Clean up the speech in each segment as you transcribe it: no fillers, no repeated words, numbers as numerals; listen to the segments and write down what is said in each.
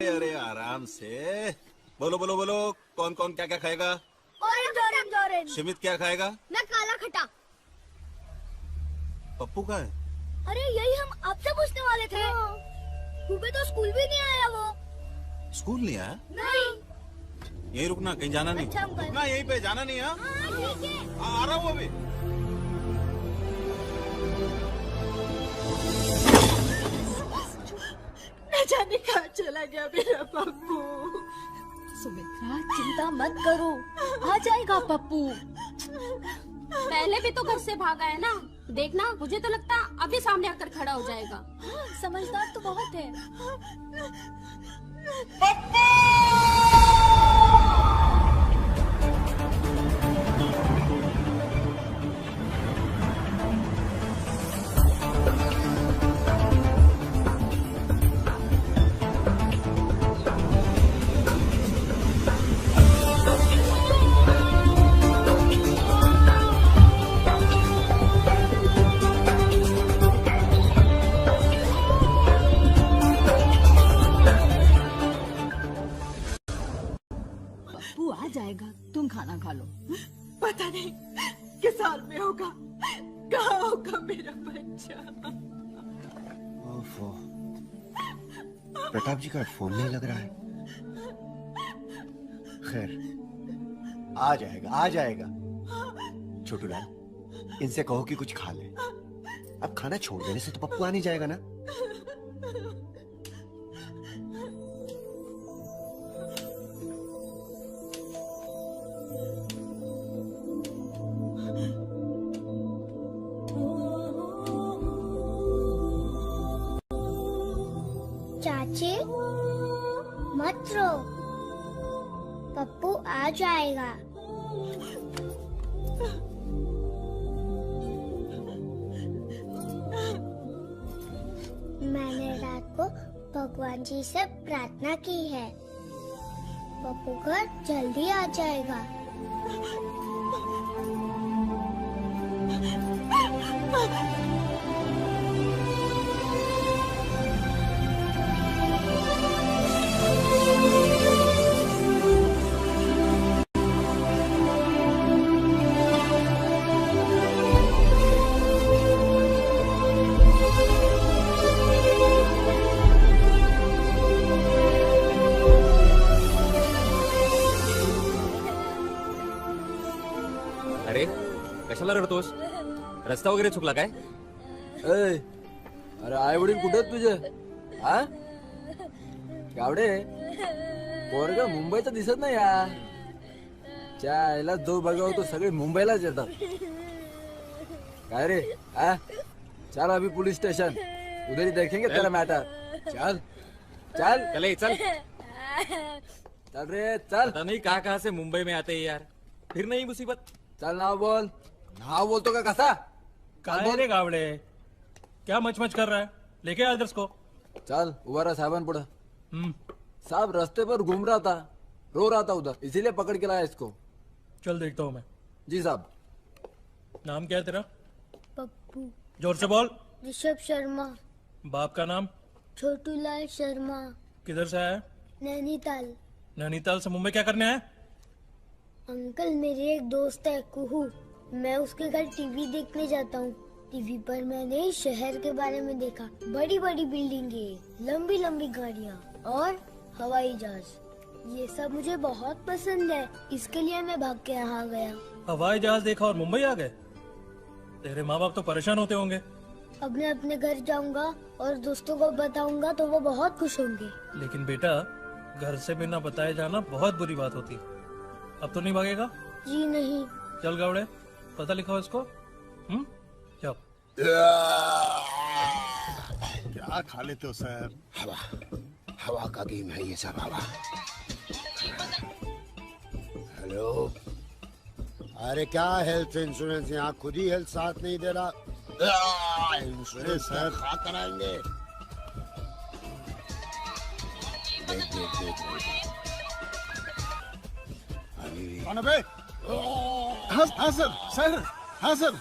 अरे आराम से बोलो बोलो बोलो। कौन कौन क्या क्या खाएगा? Orange orange orange. सुमित क्या खाएगा? मैं काला खटा। पप्पू का है? अरे यही हम आपसे पूछने वाले थे। सुबह तो स्कूल भी नहीं आया वो। स्कूल नहीं आया? नहीं। यही रुकना, कहीं जाना नहीं। अच्छा अंकल। रुकना यहीं पे, जाना नहीं। हाँ ठीक है। आ रहा हूँ अभी। न जाने कहाँ चला गया मेरा पप्पू। सुमित्रा चिंता मत करो, आ जाएगा पप्पू। पहले भी तो घर से भागा है ना, देखना मुझे तो लगता अभी सामने आकर खड़ा हो जाएगा। समझदार तो बहुत है। तुम खाना खा लो। पता नहीं किस हाल में होगा, कहाँ होगा मेरा बच्चा। ओफो, प्रताप जी का फोन नहीं लग रहा है। खैर, आ जाएगा आ जाएगा। छोटू लाल, इनसे कहो कि कुछ खा ले। अब खाना छोड़ देने से तो पप्पू आ नहीं जाएगा ना। चाची मत रो, पप्पू आ जाएगा। मैंने रात को भगवान जी से प्रार्थना की है, पप्पू घर जल्दी आ जाएगा। कशाला रडतोस? रस्ता वगैरे चुकला काय? अरे आई वडील कुठे आहेत तुझे? हा गावडे, पोरग मुंबईचं दिसत नाही यार. चायला जो बघाव तो सगळे मुंबईलाच येतात. काय रे? हा चल अभी पुलिस स्टेशन, उधर ही देखेंगे तेरा मैटर. चल चल चले चल चल रे चल. पता नहीं कहाँ से मुंबई में आते हैं यार, फिर नहीं मुसीबत. चल नाव बोल. नाव बोलतो का कसा? काय रे गावडे, क्या मचमच कर रहा है? लेके आ इधर को. चल उभा रहा साहबान पुढे. साहब रास्ते पर घूम रहा था, रो रहा था उधर, इसीलिए पकड़ के लाया इसको. चल देखता हूँ मैं. जी साहब. नाम क्या है तेरा? पप्पू. जोर से बोल. ऋषभ शर्मा. बाप का नाम? छोटूलाल शर्मा. किधर से आया? नैनीताल. नैनीताल से मुंबई क्या करने आया? अंकल मेरी एक दोस्त है कुहू, मैं उसके घर टीवी देखने जाता हूँ. टीवी पर मैंने शहर के बारे में देखा, बड़ी बड़ी बिल्डिंगें, लंबी लंबी गाड़ियाँ और हवाई जहाज. ये सब मुझे बहुत पसंद है, इसके लिए मैं भाग के यहाँ गया. हवाई जहाज देखा और मुंबई आ गए? तेरे माँ बाप तो परेशान होते होंगे. अब मैं अपने घर जाऊंगा और दोस्तों को बताऊंगा तो वो बहुत खुश होंगे. लेकिन बेटा, घर से बिना बताए जाना बहुत बुरी बात होती है. अब तो नहीं भागेगा? जी नहीं. चल गावड़े, पता लिखाओ इसको. जाओ. क्या खा लेते हो सर? हवा, हवा का गेम है ये सब. हवा. हेलो. अरे क्या हेल्थ इंश्योरेंस, यहाँ खुद ही हेल्थ साथ नहीं दे रहा. इंश्योरेंस सर खा कराएंगे. देख देख देख कौन है? हाँ सर सर. हाँ सर.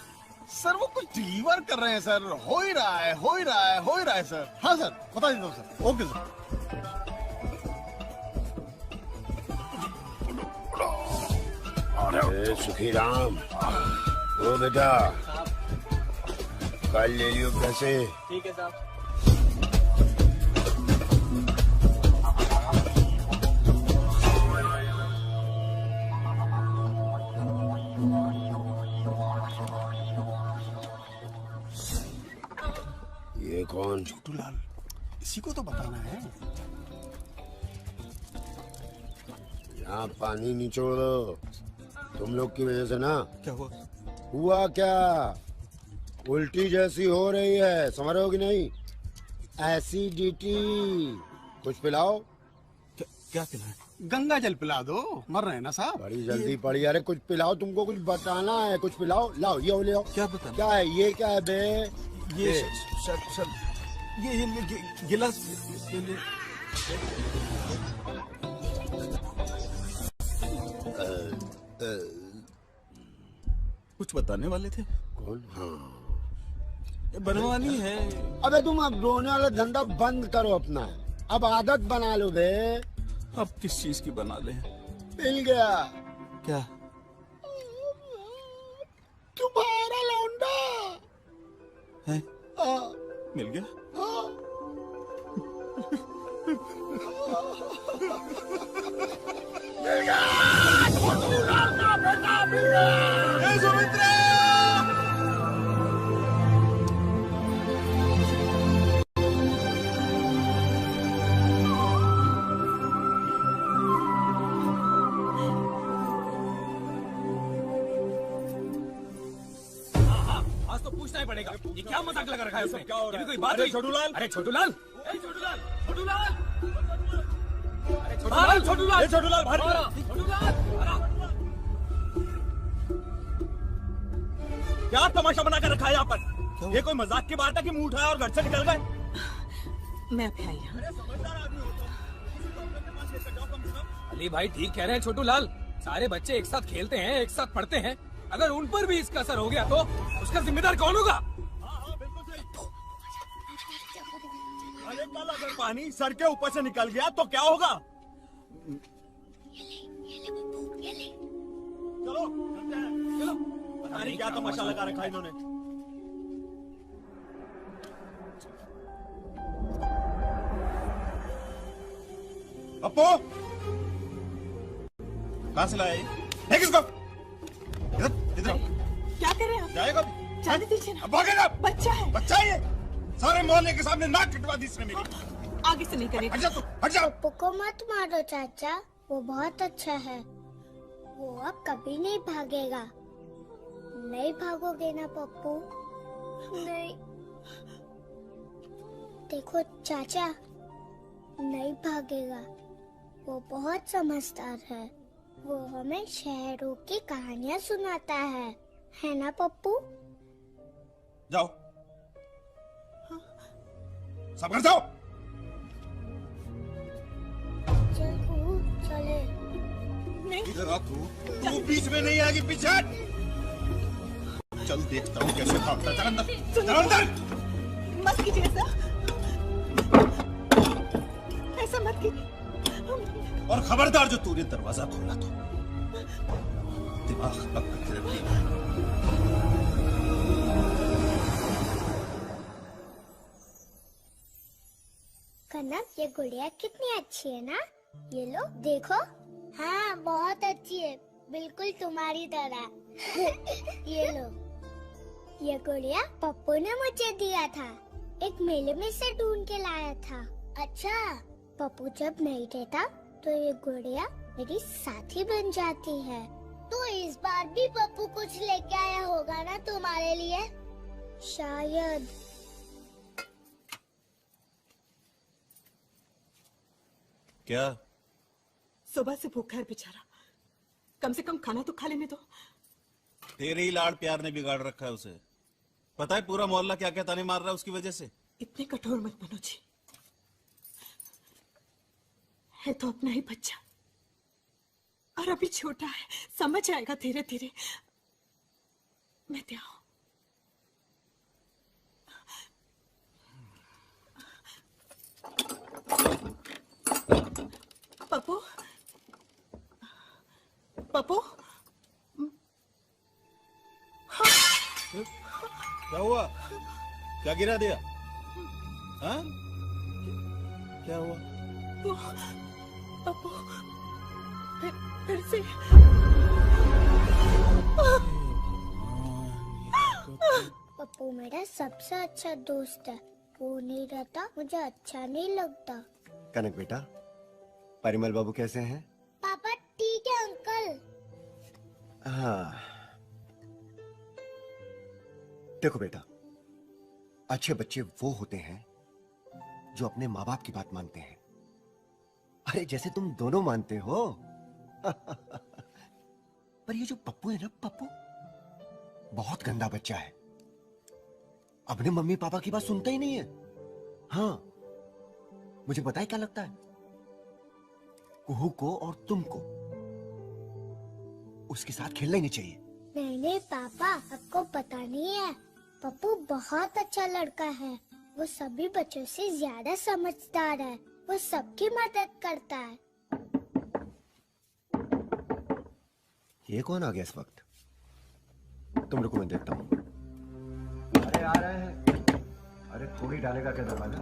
सर वो कुछ डिलीवर कर रहे हैं सर. हो ही रहा है सर. हाँ सर बता देता हूँ सर. Okay sir. सुखी राम, ओ बेटा कल ले लियो पैसे। ठीक है साहब। ये कौन? छोटूलाल, इसी को तो बताना है। यहाँ पानी नहीं छोड़ दो, तुम लोग की वजह से ना। क्या हुआ? हुआ क्या? उल्टी जैसी हो रही है, समझ रहे हो कि नहीं? एसिडिटी। कुछ पिलाओ। क्या पिलाएं? गंगा जल पिला दो, मर रहे हैं ना साहब। बड़ी जल्दी पड़ी। अरे कुछ पिलाओ, तुमको कुछ बताना है, कुछ पिलाओ। लाओ ये ले आओ। क्या बताना? क्या है ये? क्या है बे? ये गिलास कुछ बताने वाले थे। कौन? हाँ, ये बनवानी है। अबे तुम अब रोने वाला धंधा बंद करो अपना, अब आदत बना लो बे। अब किस चीज की बना ले? मिल गया। क्या? तुम्हारा लौंडा है? हाँ। मिल गया? मिल गया। छोटूलाल का बेटा मिल गया। सुमित्रा! आज तो पूछना ही पड़ेगा, ये क्या मजाक लगा रखा है उसने? ये भी कोई बात हुई? छोटूलाल! अरे छोटूलाल! छोटूलाल! छोटूलाल! छोटूलाल! छोटूलाल बाहर! क्या तमाशा बना कर रखा है यहाँ पर? ये कोई मजाक की बात है कि मुंह उठाया और घर से निकल गए? मैं भी आई हूँ। अली भाई ठीक कह रहे हैं छोटूलाल, सारे बच्चे एक साथ खेलते हैं, एक साथ पढ़ते हैं, अगर उन पर भी इसका असर हो गया तो उसका जिम्मेदार कौन होगा? अरे कल अगर पानी सर के ऊपर से निकल गया तो क्या होगा? चलो चलते हैं, चलो। पता नहीं क्या तमाशा लगा रखा है इन्होंने। अपो कहाँ से लाया ये? है किसको? इधर इधर क्या कर रहे हैं आप? जाएगा? जाने दीजिए ना। अब भागे ना। बच्चा है। बच्चा है ये। सारे मोहल्ले के सामने नाक कटवा दी इसने मेरी। आगे से नहीं करेगा। हट जा तू, हट जा। पप्पू को मत मारो चाचा, वो बहुत अच्छा है। वो अब कभी नहीं भागेगा। नहीं भागोगे ना पप्पू? नहीं। देखो चाचा, नहीं भागेगा। वो बहुत समझदार है। वो हमें शहरों की कहानियाँ सुनाता है ना पप्पू? जाओ, सब घर जाओ। चले। नहीं। इधर आ तू बीच में नहीं आएगी, पीछे हट। चल देखता हूँ कैसे भागता है। चल अंदर, चल अंदर। मत कीजिए ऐसा, ऐसा मत कीजिए। और खबरदार जो तूने दरवाजा खोला तो दिमाग खराब करके रख दिया। कनक, ये गुड़िया कितनी अच्छी है ना? ये लो देखो। हाँ बहुत अच्छी है, बिल्कुल तुम्हारी तरह। ये लो, ये गुड़िया पप्पू ने मुझे दिया था, एक मेले में से ढूंढ के लाया था। अच्छा, पप्पू जब नहीं देता तो ये गुड़िया मेरी साथी बन जाती है। तो इस बार भी पप्पू कुछ लेके आया होगा ना तुम्हारे लिए? शायद। क्या? सुबह से भूखा है बेचारा, कम से कम खाना तो खा लेने दो। तेरे ही लाड़ प्यार ने बिगाड़ रखा है उसे। पता है पूरा मोहल्ला क्या क्या ताने मार रहा है उसकी वजह से। इतने कठोर मत बनो जी, है तो अपना ही बच्चा और अभी छोटा है, समझ आएगा धीरे धीरे। मैं क्या हूं? पप्पू, पप्पू, क्या हुआ? क्या गिरा दिया? हाँ? क्या हुआ? पप्पू फिर से पप्पू मेरा सबसे अच्छा दोस्त है। वो नहीं रहता मुझे अच्छा नहीं लगता। कनक बेटा, परिमल बाबू कैसे हैं? पापा ठीक है अंकल। हाँ, देखो बेटा, अच्छे बच्चे वो होते हैं जो अपने माँ बाप की बात मानते हैं। अरे जैसे तुम दोनों मानते हो। पर ये जो पप्पू है ना, पप्पू बहुत गंदा बच्चा है। अपने मम्मी पापा की बात सुनता ही नहीं है। हाँ, मुझे पता है क्या लगता है, कुहू को और तुमको उसके साथ खेलना ही नहीं चाहिए। नहीं पापा, आपको पता नहीं है, पप्पू बहुत अच्छा लड़का है। वो सभी बच्चों से ज्यादा समझदार है। वो सबकी मदद करता है। ये कौन आ गया इस वक्त? तुम रुको, मैं देखता हूँ। अरे आ रहे हैं। अरे थोड़ी डालेगा क्या दरवाजा?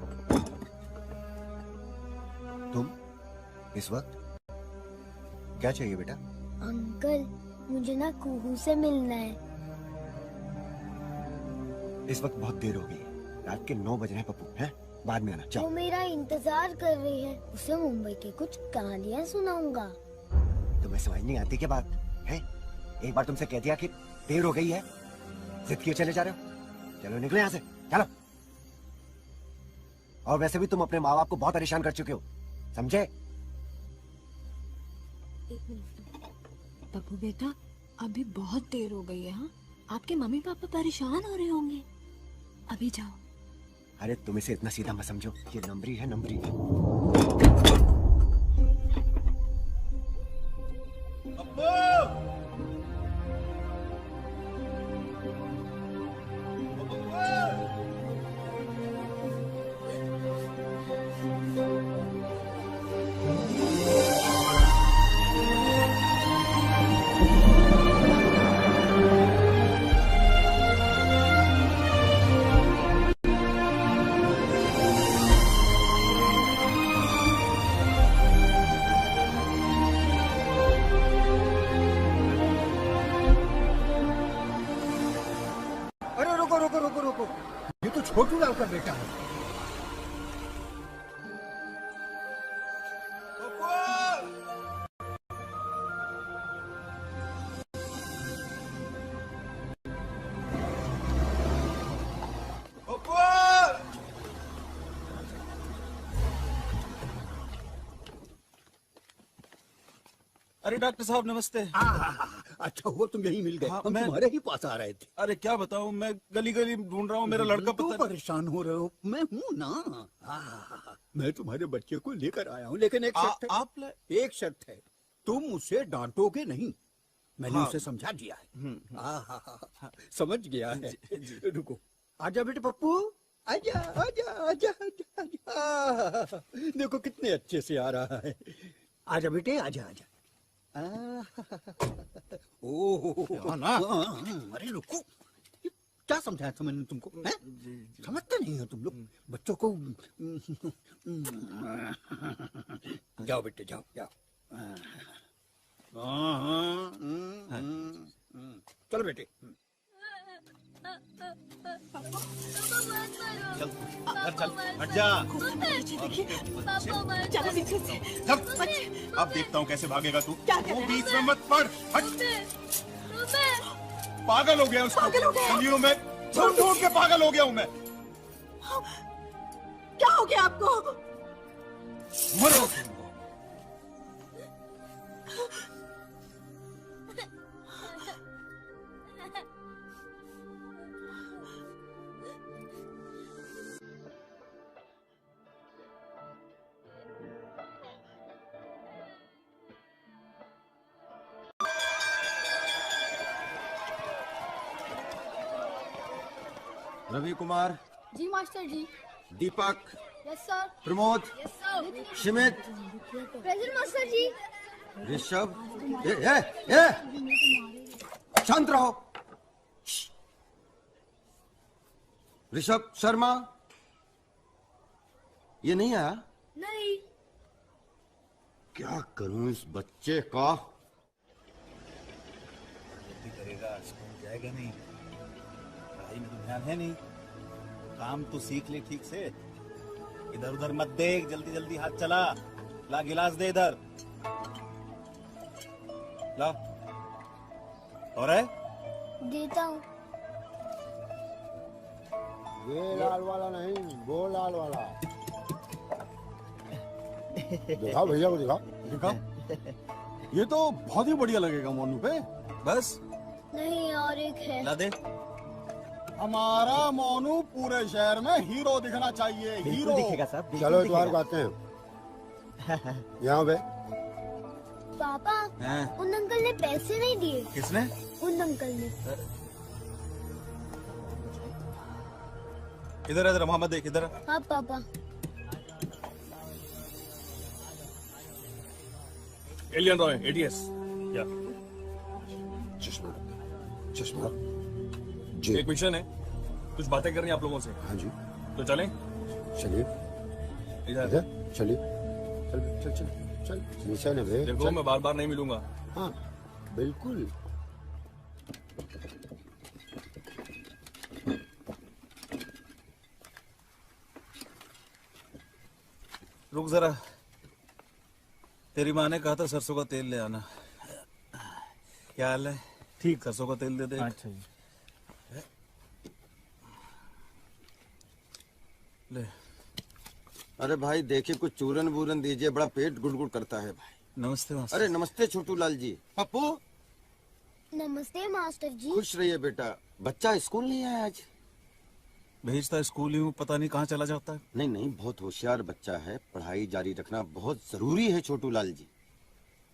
तुम इस वक्त क्या चाहिए बेटा? अंकल, मुझे ना कुहू से मिलना है। इस वक्त बहुत देर हो गई, रात के 9 बज रहे हैं पप्पू, हैं? बाद में आना, वो जाओ। मेरा इंतजार कर रही है। उसे मुंबई की कुछ कहानियाँ सुनाऊंगा। तुम्हें समझ नहीं आती क्या बात है? एक बार तुमसे कह दिया कि देर हो गई है, जिद किए चले जा रहे हो। चलो निकलो यहाँ से, चलो। और वैसे भी तुम अपने माँ बाप को बहुत परेशान कर चुके हो, समझे? पप्पू बेटा, अभी बहुत देर हो गई है। हाँ, आपके मम्मी पापा परेशान हो रहे होंगे। अभी जाओ। अरे तुम इसे इतना सीधा मत समझो, ये नंबरी है, नंबरी। रुको, ये तो छोटू लाल का बेटा है। अरे डॉक्टर साहब नमस्ते। अच्छा हुआ तुम यहीं मिल गए। हाँ, हम तुम्हारे ही पास आ रहे थे। अरे क्या बताऊं, मैं गली गली ढूंढ रहा हूँ, मेरा लड़का तुम पता परेशान हो रहे हो, मैं हूँ ना। मैं तुम्हारे बच्चे को लेकर आया हूँ, लेकिन एक शर्त है। एक शर्त है, तुम उसे डांटोगे नहीं। मैंने हाँ। उसे समझा दिया है। समझ गया है। रुको, आजा बेटे पप्पू, आजा आजा आजा आजा आजा। देखो कितने अच्छे से आ रहा है। आजा बेटे, आजा आजा। ओह ना। अरे रुको, क्या समझाया था मैंने तुमको? समझते नहीं हो तुम लोग बच्चों को। जाओ बेटे, जाओ जाओ। चलो बेटे। चल घर चल, हट जा। अब देखता हूँ कैसे भागेगा तू। तू बीच में मत पड़, हट। पागल हो गया उसको, गलियों में ढूंढ ढूंढ के पागल हो गया हूँ मैं। क्या हो गया आपको? मरो। रवि कुमार, जी मास्टर जी। Deepak, yes sir. Pramod, yes sir. Shimit, present master जी। ऋषभ। शांत रहो। ऋषभ शर्मा, ये नहीं आया? नहीं। क्या करूं इस बच्चे का? करेगा, स्कूल जाएगा नहीं, पढ़ाई में तो ध्यान है नहीं। काम तो सीख ले ठीक से, इधर उधर मत देख, जल्दी जल्दी हाथ चला। ला गिलास दे इधर, ला। और है? देता हूँ। ये लाल वाला नहीं, वो लाल वाला। दिखाओ भैया को, दिखाओ। दिखाओ। ये तो बहुत ही बढ़िया लगेगा मोनू पे। बस नहीं, और एक है। ला दे। हमारा मोनू पूरे शहर में हीरो दिखना चाहिए, हीरो दिखेगा साहब। चलो इतवार को आते हैं। यहाँ पे पापा, उन अंकल ने पैसे नहीं दिए। किसने? उन अंकल ने। इधर इधर मोहम्मद देख इधर। हाँ पापा। Alien Roy, ATS. या चश्मा, चश्मा। एक मिशन है, कुछ बातें करनी है आप लोगों से। हाँ जी। तो चलें? चलिए। इधर चलिए। चल चल चल चल। निशान है भैया। देखो, मैं बार बार नहीं मिलूंगा। हाँ बिल्कुल। रुक जरा, तेरी माँ ने कहा था सरसों का तेल ले आना। क्या हाल है? ठीक, सरसों का तेल दे दे। अच्छा जी। ले। अरे भाई देखिए, कुछ चूरन बूरन दीजिए, बड़ा पेट गुड़गुड़ करता है भाई। नमस्ते मास्टर। अरे नमस्ते छोटू लाल जी। पप्पू। नमस्ते मास्टर जी। खुश रहिए बेटा। बच्चा स्कूल नहीं आया आज? भेजता स्कूल ही हूँ, पता नहीं कहाँ चला जाता है। नहीं नहीं, बहुत होशियार बच्चा है, पढ़ाई जारी रखना बहुत जरूरी है छोटू लाल जी।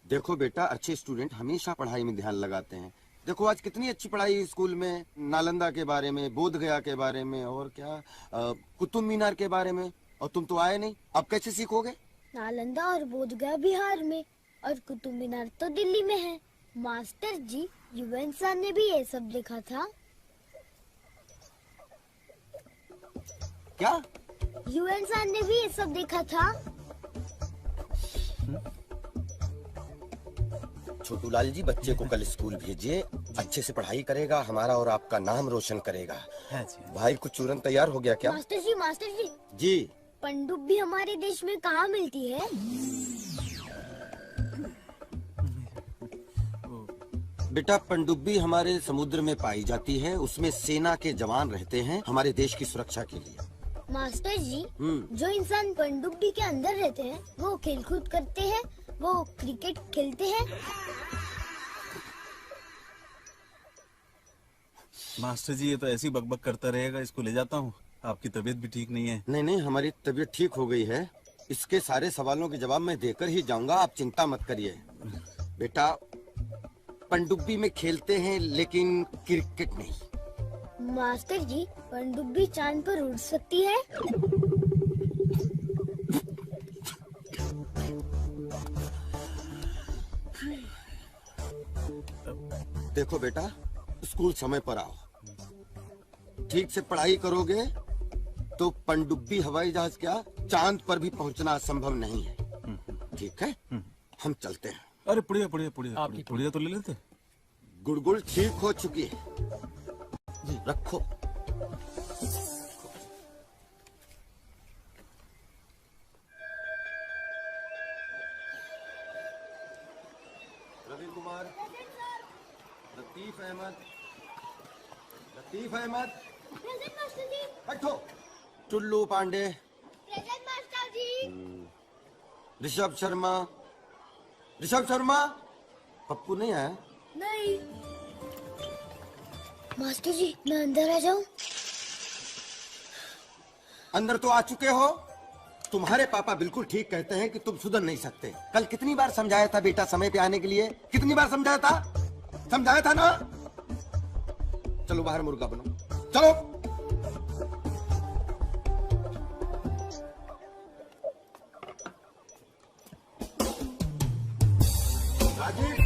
देखो बेटा, अच्छे स्टूडेंट हमेशा पढ़ाई में ध्यान लगाते हैं। देखो आज कितनी अच्छी पढ़ाई स्कूल में, नालंदा के बारे में, बोध गया के बारे में, और क्या कुतुब मीनार के बारे में। और तुम तो आए नहीं, अब कैसे सीखोगे? नालंदा और बोध गया बिहार में, और कुतुब मीनार तो दिल्ली में है। मास्टर जी, यूएन सर ने भी ये सब देखा था। क्या? यूएन सर ने भी ये सब देखा था। छोटू लाल जी, बच्चे को कल स्कूल भेजिए, अच्छे से पढ़ाई करेगा, हमारा और आपका नाम रोशन करेगा। है जी। भाई कुछ चूरन तैयार हो गया क्या? मास्टर जी, मास्टर जी। जी। पनडुब्बी हमारे देश में कहाँ मिलती है? बेटा, पनडुब्बी हमारे समुद्र में पाई जाती है, उसमें सेना के जवान रहते हैं हमारे देश की सुरक्षा के लिए। मास्टर जी, जो इंसान पनडुब्बी के अंदर रहते हैं वो खेलकूद करते हैं, वो क्रिकेट खेलते हैं। मास्टर जी, ये तो ऐसी बकबक करता रहेगा, इसको ले जाता हूँ। आपकी तबीयत भी ठीक नहीं है। नहीं नहीं, हमारी तबीयत ठीक हो गई है। इसके सारे सवालों के जवाब मैं देकर ही जाऊंगा, आप चिंता मत करिए। बेटा, पनडुब्बी में खेलते हैं लेकिन क्रिकेट नहीं। मास्टर जी, पनडुब्बी चांद पर उड़ सकती है? देखो बेटा, स्कूल समय पर आओ, ठीक से पढ़ाई करोगे तो पनडुब्बी हवाई जहाज क्या, चांद पर भी पहुंचना असंभव नहीं है। ठीक है, हम चलते हैं। अरे पुड़िया पुड़िया पुड़िया पुड़िया तो ले लेते। गुड़गुड़ ठीक हो चुकी है, रखो। रवि कुमार, लतीफ अहमद, लतीफ अहमद, प्रेजेंट मास्टर जी। बैठो। टुल्लू पांडे, प्रेजेंट मास्टर जी। ऋषभ शर्मा, ऋषभ शर्मा। पप्पू नहीं आया? नहीं। मास्टर जी, मैं अंदर आ जाऊं? अंदर तो आ चुके हो। तुम्हारे पापा बिल्कुल ठीक कहते हैं कि तुम सुधर नहीं सकते। कल कितनी बार समझाया था बेटा समय पे आने के लिए, कितनी बार समझाया था ना। चलो बाहर मुर्गा बनो, चलो। राजीव,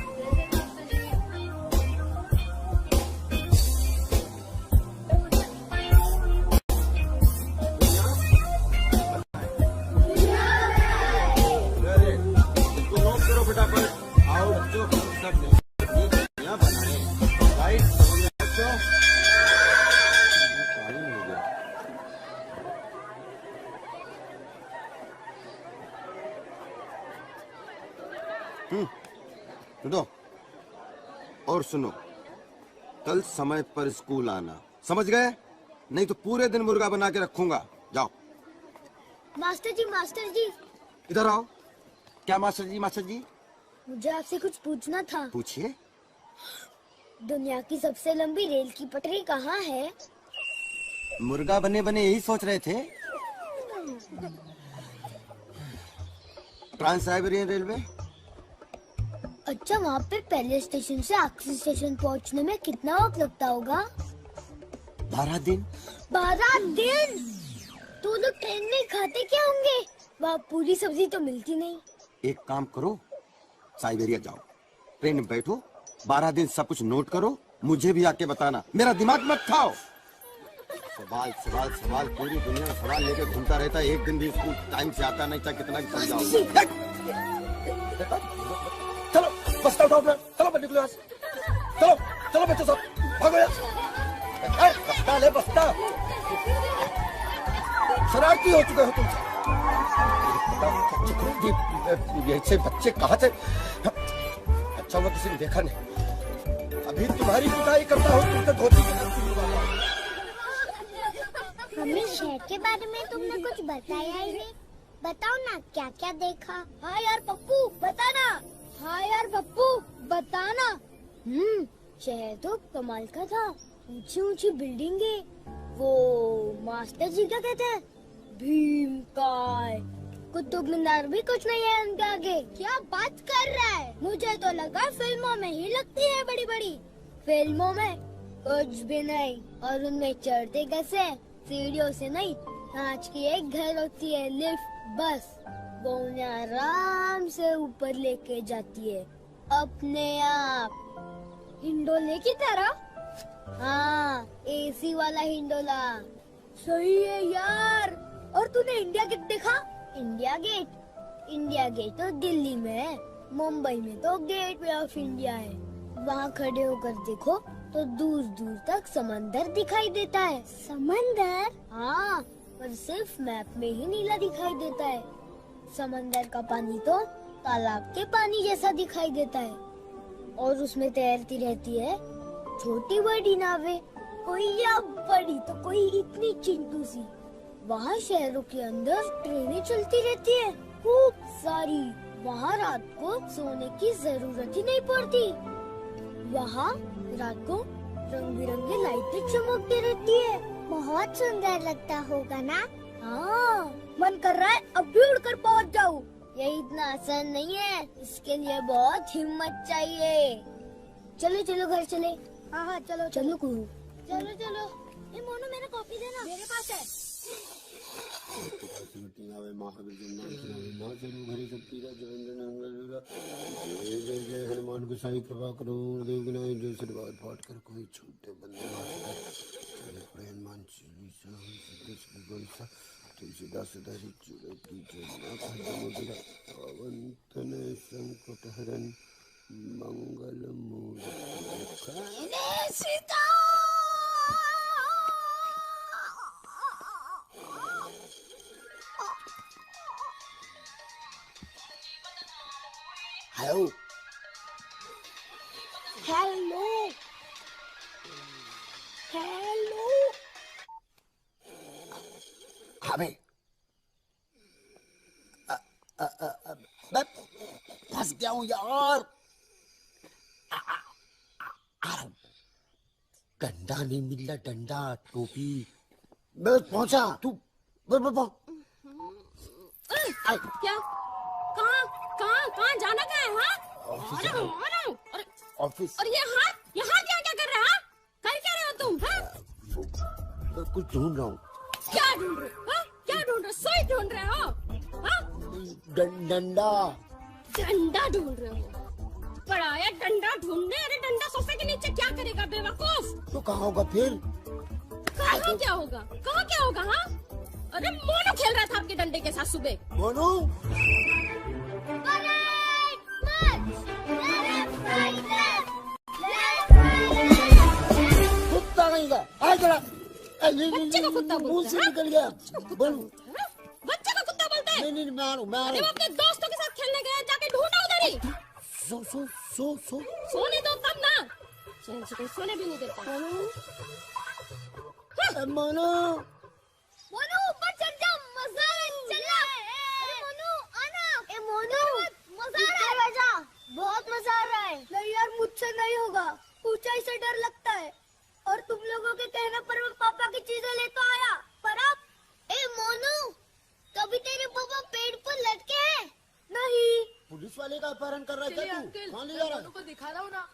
सुनो और सुनो, कल समय पर स्कूल आना, समझ गए? नहीं तो पूरे दिन मुर्गा बना के रखूंगा। जाओ। मास्टर जी इधर आओ। क्या मास्टर जी? मास्टर जी मुझे आपसे कुछ पूछना था। पूछिए। दुनिया की सबसे लंबी रेल की पटरी कहाँ है? मुर्गा बने बने यही सोच रहे थे। Trans Siberian Railway. अच्छा, वहाँ पे पहले स्टेशन से आखिरी स्टेशन पहुँचने में कितना वक्त लगता होगा? 12 दिन। 12 दिन? तो लोग ट्रेन में खाते क्या होंगे? वहाँ पूरी सब्जी तो मिलती नहीं। एक काम करो, साइबेरिया जाओ, ट्रेन में बैठो, 12 दिन सब कुछ नोट करो, मुझे भी आके बताना, मेरा दिमाग मत खाओ। सवाल सवाल सवाल, पूरी दुनिया में सवाल लेके घूमता रहता है, एक दिन भी स्कूल टाइम से आता नहीं, चाहे कितना भी समझाओ। चलो बस्ता उठाओ अपना, चलो बच्चे क्लास, चलो चलो बच्चों सब भागो यार। बस्ता ले बस्ता, शरारती हो चुके हो तुम। ऐसे बच्चे कहाँ से? अच्छा वो किसी ने देखा नहीं, अभी तुम्हारी पिटाई करता हूँ, तुम तो धोती हमें शहर के बारे में तुमने कुछ बताया ही नहीं। बताओ ना, क्या क्या देखा? हाँ यार पप्पू बताना। हाँ यार पप्पू बताना। शहर तो कमाल का था, ऊंची ऊंची बिल्डिंगे, वो मास्टर जी क्या कहते हैं, भीमकाय, कुतुब मीनार भी कुछ नहीं है उनके आगे। क्या बात कर रहा है? मुझे तो लगा फिल्मों में ही लगती है बड़ी बड़ी। फिल्मों में कुछ भी नहीं, और उनमें चढ़ते कैसे? सीढ़ियों से नहीं, कांच की एक घर होती है, लिफ्ट, बस वो उन्हें आराम से ऊपर लेके जाती है अपने आप, हिंडोले की तरह। हाँ, एसी वाला हिंडोला। सही है यार। और तूने इंडिया गेट देखा? इंडिया गेट तो दिल्ली में है, मुंबई में तो गेटवे ऑफ इंडिया है। वहाँ खड़े होकर देखो तो दूर दूर तक समंदर दिखाई देता है। समंदर? हाँ, पर सिर्फ मैप में ही नीला दिखाई देता है। समंदर का पानी तो तालाब के पानी जैसा दिखाई देता है, और उसमें तैरती रहती है छोटी बड़ी नावें, कोई या बड़ी तो कोई इतनी चिंटू सी। वहाँ शहरों के अंदर ट्रेनें चलती रहती है, खूब सारी। वहाँ रात को सोने की जरूरत ही नहीं पड़ती। वहाँ रात को रंग बिरंगी लाइटें चमकती रहती है। बहुत सुंदर लगता होगा ना? हाँ, मन कर रहा है अब भी उड़कर पहुँच जाऊँ। ये इतना आसान नहीं है, इसके लिए बहुत हिम्मत चाहिए। चलो चलो घर चले। हाँ हाँ चलो चलो गुरु, चलो चलो। ये मोनू मेरा कॉपी देना, मेरे पास है। हनुमान गोसाई कृपा करो, देव विनायक जो सिरवार पाठ कर कोई छूटे बंदे हनुमान तुलसीदास धरी चूड़े की पवन तनय संकट हरन मंगल मूर्ति सीता। Hello hello hello. हमें मैं फंस गया हूँ यार। डंडा नहीं मिल रहा, डंडा टोपी। मैं पहुंचा, तू क्या? कहाँ जाना क्या है? हाँ? ऑफिस। और ये हाथ क्या कर रहा है? कर क्या रहे हो तुम? हाँ? कुछ ढूंढ रहा हूँ। क्या ढूंढ रहे हो? क्या ढूंढ रहे हो? सोई ढूंढ रहे हो? हाँ? डंडा ढूंढ रहे हो? बड़ा है डंडा ढूंढने। अरे डंडा सोफे के नीचे क्या करेगा बेवकूफ? तो कहाँ होगा फिर? कहाँ क्या होगा? हाँ? अरे मोनू खेल रहा था आपके डंडे के साथ सुबह। मोनू? कुत्ता नहीं था, बच्चे का कुत्ता बोलते मुंह से निकल गया। बच्चे का कुत्ता बोलते हैं? नहीं, मैं आ रहा हूँ। अरे वो अपने दोस्तों के साथ खेलने गए, जाके ढूंढो उधर ही। सो सो सो सो सोने दो तब ना, चैन से कोई सोने भी नहीं देता। मोनू मोनू ऊपर चढ़ जा, मजा है, चल जा। अरे मोनू आना। ए मोनू मजा आ रहा है, बहुत मजा आ रहा है। नहीं यार मुझसे नहीं होगा, ऊंचाई से डर लगता है। और तुम लोगों के कहने पर मैं पापा की चीजें लेता आया, पर अब ए मोनू कभी तेरे पापा पेड़ पर लटके हैं? नहीं। पुलिस वाले का अपहरण कर रहा है तू? कौन ले जा रहा है? को दिखा रहा हूँ ना।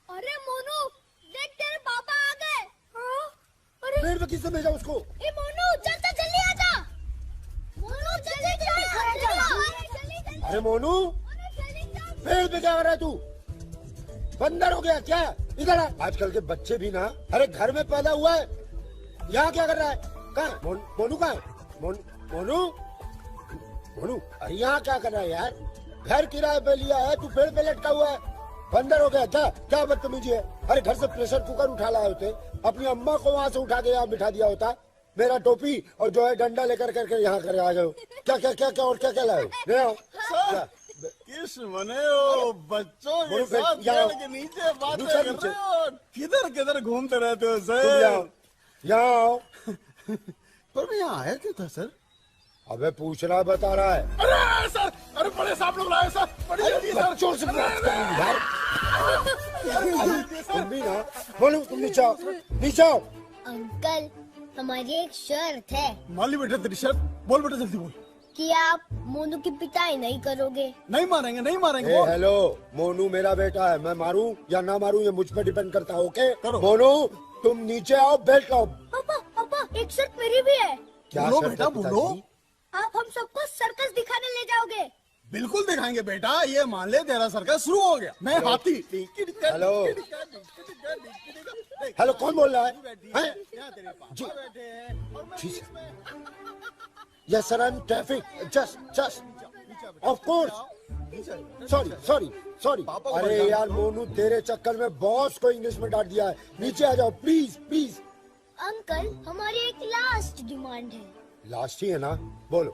अरे मोनू देख तेरे पापा आ गए। अरे पेड़ पे किसने भेजा उसको? ए मोनू चल जल्दी आ जा। मोनू जल्दी चल। अरे मोनू पेड़ पे क्या कर रहा है तू? बंदर हो गया क्या? इधर आ। आजकल के बच्चे भी ना, अरे घर में पैदा हुआ है, यहाँ क्या कर रहा है? कहाँ है? मोनू कहाँ है? मोनू मोनू अरे यहाँ क्या कर रहा है यार? घर किराए पे लिया है, तू पेड़ पे लटका हुआ है, बंदर हो गया क्या? क्या बदतमीजी है? अरे घर से प्रेशर कुकर उठा लाए होते, अपनी अम्मा को वहाँ से उठा के यहाँ बिठा दिया होता। मेरा टोपी और जो है डंडा लेकर करके यहाँ कर आ गए। क्या क्या क्या क्या और क्या क्या लाए? ले आओ। किस मने हो बच्चों के साथ पेड़ के नीचे बातें कर रहे हो? किधर किधर घूमते रहते हो सर? यहाँ आओ। पर मैं यहाँ आया क्यों था सर? अबे पूछ रहा बता रहा है। अरे सर, अरे बड़े सांप लोग लाए सर, बड़ी जल्दी सर। चोर से यार तुम भी ना बोलो, तुम नीचे आओ, नीचे आओ। अंकल हमारी एक शर्त है। मान ली बेटा तेरी शर्त, बोल बेटा जल्दी बोल। कि आप मोनू की पिटाई नहीं करोगे। नहीं मारेंगे, नहीं मारेंगे। हेलो, मोनू मेरा बेटा है, मैं मारूं या ना मारूं ये मुझ पर डिपेंड करता है। ओके मोनू तुम नीचे आओ, बेल्ट लाओ। पापा एक शर्त मेरी भी है। क्या बोलो शर्त बेटा है बोलो। पिताजी? आप हम सबको सर्कस दिखाने ले जाओगे। बिल्कुल दिखाएंगे बेटा, ये मान ले तेरा सर्कस शुरू हो गया। मैं हाथी। हेलो हेलो कौन बोल रहा है? जी yes sir, I'm traffic, just of course. Sorry. अरे यार मोनू तेरे चक्कर में बॉस को इंग्लिश में डांट दिया है। नीचे आ जाओ प्लीज। अंकल हमारी एक लास्ट डिमांड है। लास्ट ही है ना, बोलो।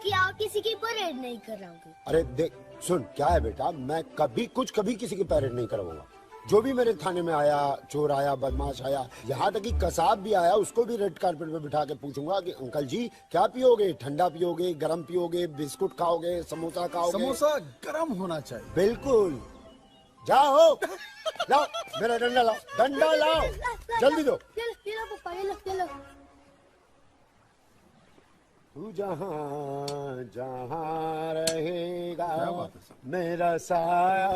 कि आप किसी की परेड नहीं कराओगे। अरे देख सुन, क्या है बेटा, मैं कभी किसी की परेड नहीं करवाऊंगा। जो भी मेरे थाने में आया, चोर आया, बदमाश आया, यहाँ तक कि कसाब भी आया, उसको भी रेड कारपेट पे बिठा के पूछूंगा कि अंकल जी क्या पियोगे? ठंडा पियोगे, गरम पियोगे, बिस्कुट खाओगे, समोसा खाओगे? समोसा गरम होना चाहिए। बिल्कुल। जाओ लाओ मेरा डंडा लाओ, जल्दी दो। ये लो पापा, ये लो। तू जहाँ रहेगा मेरा साया।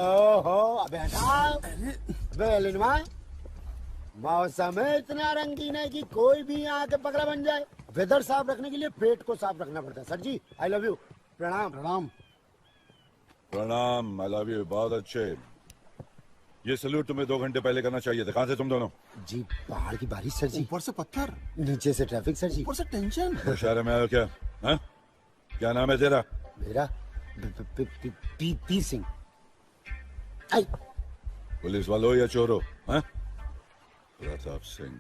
हो अबे हटा लिनवा, मौसम है इतना रंगीन है कि कोई भी यहाँ के पकड़ा बन जाए। वेदर साफ रखने के लिए पेट को साफ रखना पड़ता है। Sir ji I love you. प्रणाम। प्रणाम। I love you. बहुत अच्छे। ये सल्यूट तुम्हें 2 घंटे पहले करना चाहिए था। कहाँ से तुम दोनों? जी पहाड़ की बारिश सर जी। ऊपर से पत्थर, नीचे से ट्रैफिक सर जी। ऊपर से टेंशन। शहर में आयो क्या? हा? क्या नाम है तेरा? मेरा पी सिंह। आई पुलिस वालों या चोरों? प्रताप सिंह।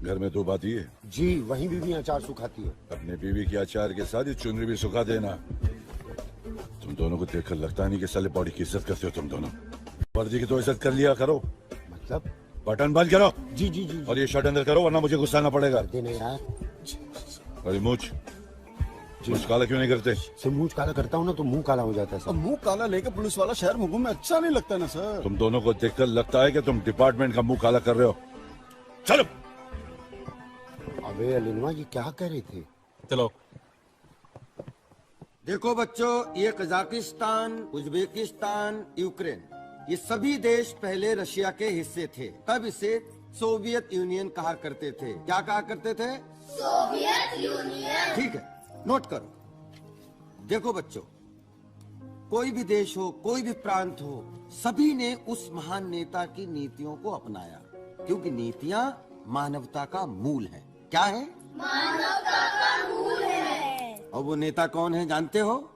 घर में 2 बात ही है जी, वही बीवी अचार सुखाती है। अपने बीवी के अचार के साथ ही चुनरी भी सुखा देना। तुम दोनों को देखकर लगता नहीं कि साले बॉडी की इज्जत करते हो तुम दोनों। वर्दी की तो इज्जत कर लिया करो। मतलब? बटन बंद करो। जी। और ये शर्ट अंदर करो वरना मुझे गुस्सा आना पड़ेगा। देने यार। अरे मूछ काला क्यों नहीं करते? से मूछ काला करता हूँ ना तो मुंह काला हो जाता है सर। मुंह काला लेके पुलिस वाला शहर में घूमे अच्छा नहीं लगता ना सर। तुम दोनों को देखकर लगता है कि तुम डिपार्टमेंट का मुंह काला कर रहे हो। चलो। अबे अलिनवा ये क्या कह रहे थे? चलो। देखो बच्चों, ये कजाकिस्तान, उज्बेकिस्तान, यूक्रेन, ये सभी देश पहले रशिया के हिस्से थे। तब इसे सोवियत यूनियन कहा करते थे। क्या कहा करते थे? Soviet union. ठीक है, नोट करो। देखो बच्चों, कोई भी देश हो, कोई भी प्रांत हो, सभी ने उस महान नेता की नीतियों को अपनाया, क्योंकि नीतियां मानवता का मूल है। क्या है? मानवता का मूल है। और वो नेता कौन है जानते हो?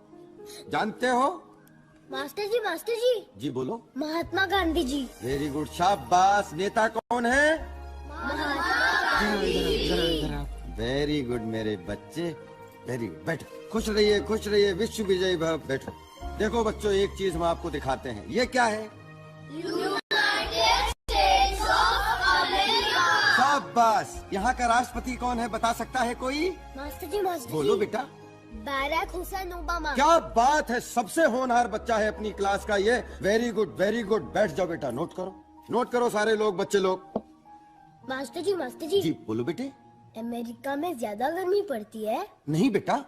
मास्टर जी। जी बोलो। महात्मा गांधी जी। वेरी गुड, शाबाश। नेता कौन है? महात्मा गांधी। वेरी गुड मेरे बच्चे, वेरी गुड। बैठो, खुश रहिए, विश्व विजयी भव। बैठो। देखो बच्चों, एक चीज हम आपको दिखाते हैं। ये क्या है? शाबाश। यहाँ का राष्ट्रपति कौन है, बता सकता है कोई? मास्टर जी, मास्टर बोलो जी। बेटा। Barrack Hussain Obama. क्या बात है, सबसे होनहार बच्चा है अपनी क्लास का ये। Very good, very good. बैठ जाओ बेटा, नोट करो, नोट करो सारे लोग, बच्चे लोग। मास्टर जी, मास्टर जी। जी बोलो बेटे। अमेरिका में ज्यादा गर्मी पड़ती है? नहीं बेटा।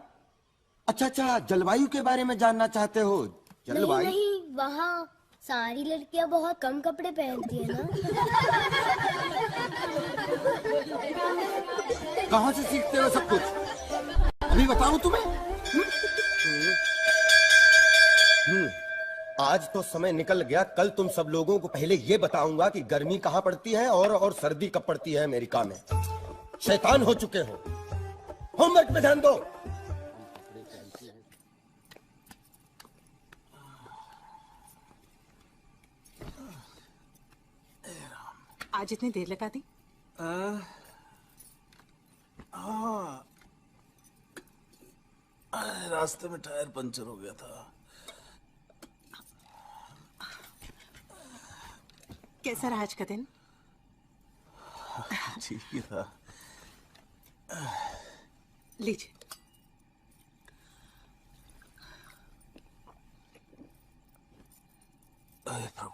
अच्छा, जलवायु के बारे में जानना चाहते हो? जलवायु? नहीं, वहाँ सारी लड़कियाँ बहुत कम कपड़े पहनती है ना। कहाँ से सीखते हो सब कुछ? अभी बताऊं तुम्हें? आज तो समय निकल गया। कल तुम सब लोगों को पहले ये बताऊंगा कि गर्मी कहाँ पड़ती है और सर्दी कब पड़ती है अमेरिका में। शैतान हो चुके हो। होमवर्क में ध्यान दो। आज इतनी देर लगा दी? हाँ, रास्ते में टायर पंचर हो गया था। कैसा रहा आज का दिन? ठीक ही था। लीजिए। अरे प्रभु,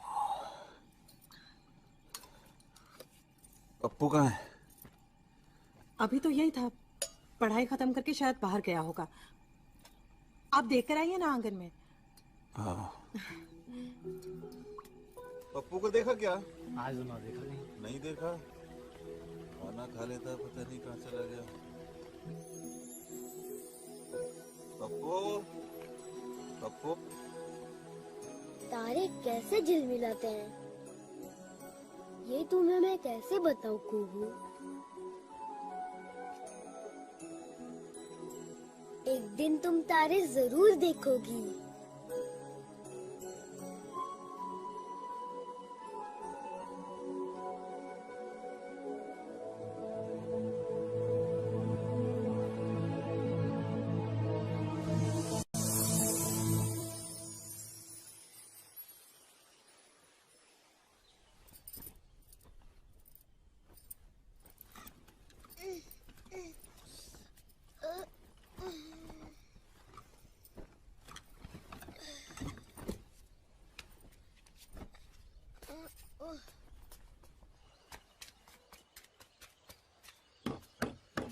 पप्पू कहाँ है? अभी तो यही था, पढ़ाई खत्म करके शायद बाहर गया होगा। आप देख कर आइए ना आंगन में। हाँ। पप्पू को देखा क्या? आज ना देखा नहीं देखा। खाना खा लेता, पता नहीं कहाँ चला गया। पप्पू, पप्पू। तारे कैसे झिलमिलाते हैं, ये तुम्हें मैं कैसे बताऊं कुहू। एक दिन तुम तारे जरूर देखोगी।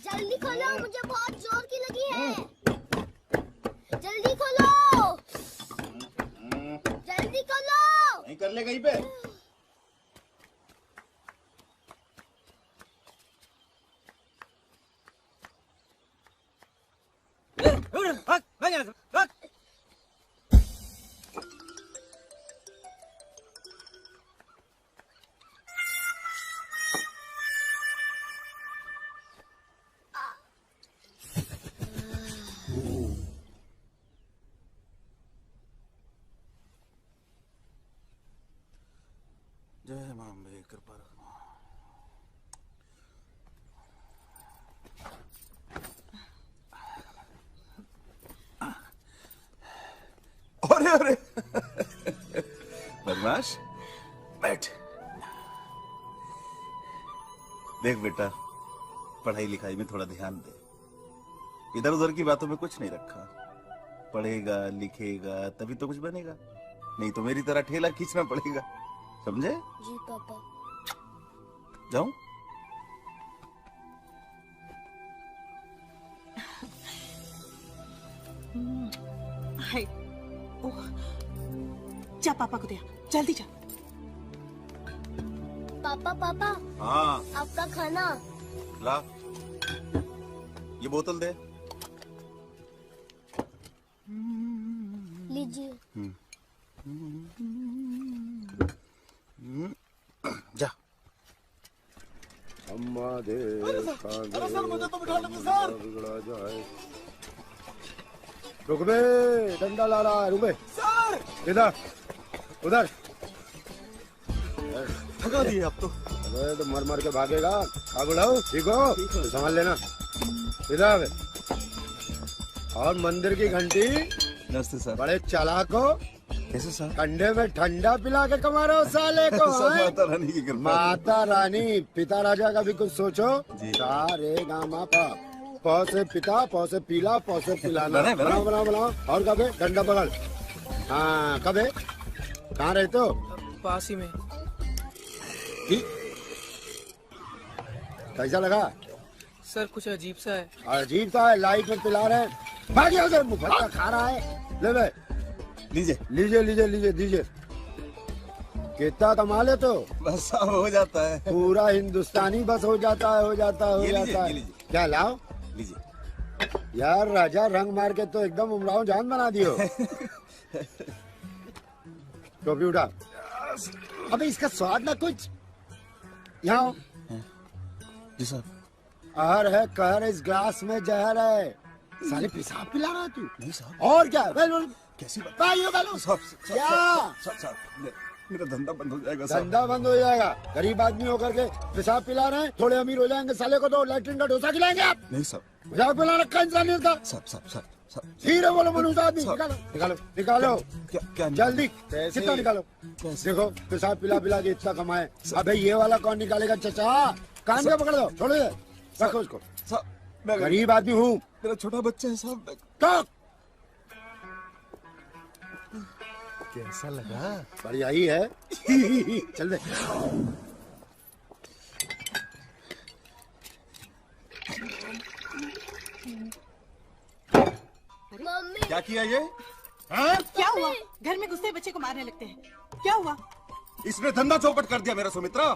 जल्दी खोलो, मुझे बहुत जोर की लगी है। जल्दी खोलो, जल्दी खोलो। नहीं कर ले कहीं पे। जय मां अम्बे, कृपा रखना। अरे अरे बदमाश, बैठ। देख बेटा, पढ़ाई लिखाई में थोड़ा ध्यान दे। इधर उधर की बातों में कुछ नहीं रखा। पढ़ेगा लिखेगा तभी तो कुछ बनेगा, नहीं तो मेरी तरह ठेला खींचना पड़ेगा। समझे? जी पापा। जाऊं? हाय, ओह, जा पापा को दे, जल्दी जा। पापा पापा, हाँ आपका खाना। ला, ये बोतल दे। लीजिए। जा। अम्मा दे मुझे तो बिठा लो सर। बिगड़ा जाए। रुक बे, डंडा ला रहा है। रुक बे सर। इधर उधर। थका दिए अब तो। अरे तो मर मर के भागेगा। आगे बढ़ाओ, ठीक हो? तो संभाल लेना। इधर और मंदिर की घंटी नमस्ते सर। बड़े चालाक हो। कैसे सर? ठंडे में ठंडा पिला के कमा रहे हो साले को। सर, हैं? माता रानी की कृपा। माता रानी, पिता राजा का भी कुछ सोचो। सा रे गा मा पा। पौ से पिता, पौ से पीला, पौ से पिलाना। बनाओ बनाओ बनाओ। और कब है? डंडा पकड़। हाँ कब है? कहाँ रहते हो? पास ही में। कैसा लगा? सर कुछ अजीब सा है। अजीब सा है, लाइट में पिला रहे हैं। भाग यहाँ से, मुफत्ता खा रहा है। ले बे, लीजिए लीजिए लीजिए लीजिए दीजिए। कितना कमा ले तो? बस अब हो जाता है। पूरा हिंदुस्तानी बस हो जाता है, हो जाता है, हो जाता है। क्या लाओ? लीजिए। यार राजा, रंग मार के तो एकदम उमराव जान बना दियो। टोपी उठा। अबे इसका स्वाद ना कुछ। यहाँ जी सर। आहर है कहर, इस ग्लास में जहर है। साले पेशाब पिला रहा तू? नहीं सर। और क्या? कैसी बात? क्या? मेरा धंधा बंद हो जाएगा सर। धंधा बंद हो जाएगा? गरीब आदमी होकर के पेशाब पिला रहे हैं, थोड़े अमीर हो जाएंगे। साले को तो लैट्रिन का डोसा खिलाएंगे आप। नहीं सर। पेशाब पिला रखा इंसानियत का। सर धीरे बोलो मनुष्य आदमी। निकालो निकालो निकालो। क्या जल्दी कितना निकालो? देखो पेशाब पिला पिला के इतना कमाए। अबे ये वाला कौन निकालेगा चचा? कान का पकड़ दो, छोड़ो ये, रखो उसको। गरीब आदमी हूँ। मेरा छोटा बच्चा है साहब। कैसा लगा? बढ़िया ही है। चल दे। मम्मी क्या किया ये? क्या हुआ? घर में घुसते बच्चे को मारने लगते हैं। क्या हुआ? इसने धंधा चौपट कर दिया मेरा सुमित्रा।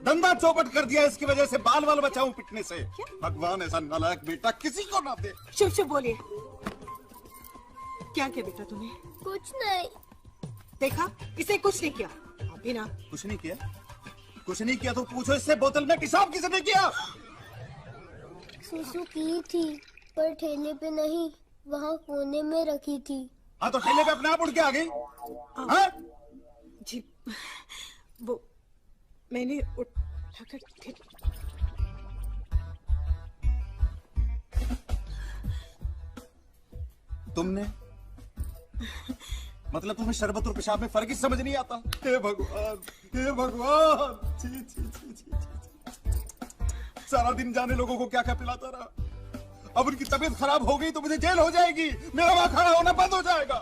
धंधा चौपट कर दिया। इसकी वजह से बाल बाल बचाऊं पिटने से। भगवान ऐसा नालायक बेटा किसी को ना दे। चुप चुप बोलिए। क्या किया बेटा तूने? कुछ नहीं। देखा, इसे कुछ नहीं किया। अभी ना कुछ नहीं किया? कुछ नहीं किया तो पूछो इससे बोतल में पेशाब किसने किया? सुसु की थी, पर ठेले पे नहीं, वहाँ कोने में रखी थी। हाँ तो ठेले पे अपने आप उड़ के आ गई? हाँ? जी वो मैंने उठाकर तुमने मतलब तुम्हें शरबत और पेशाब में फर्क ही समझ नहीं आता? हे भगवान, हे भगवान। छी, छी, छी, छी, छी। सारा दिन जाने लोगों को क्या क्या पिलाता रहा। अब उनकी तबीयत खराब हो गई तो मुझे जेल हो जाएगी। मेरा वहां खड़ा होना बंद हो जाएगा।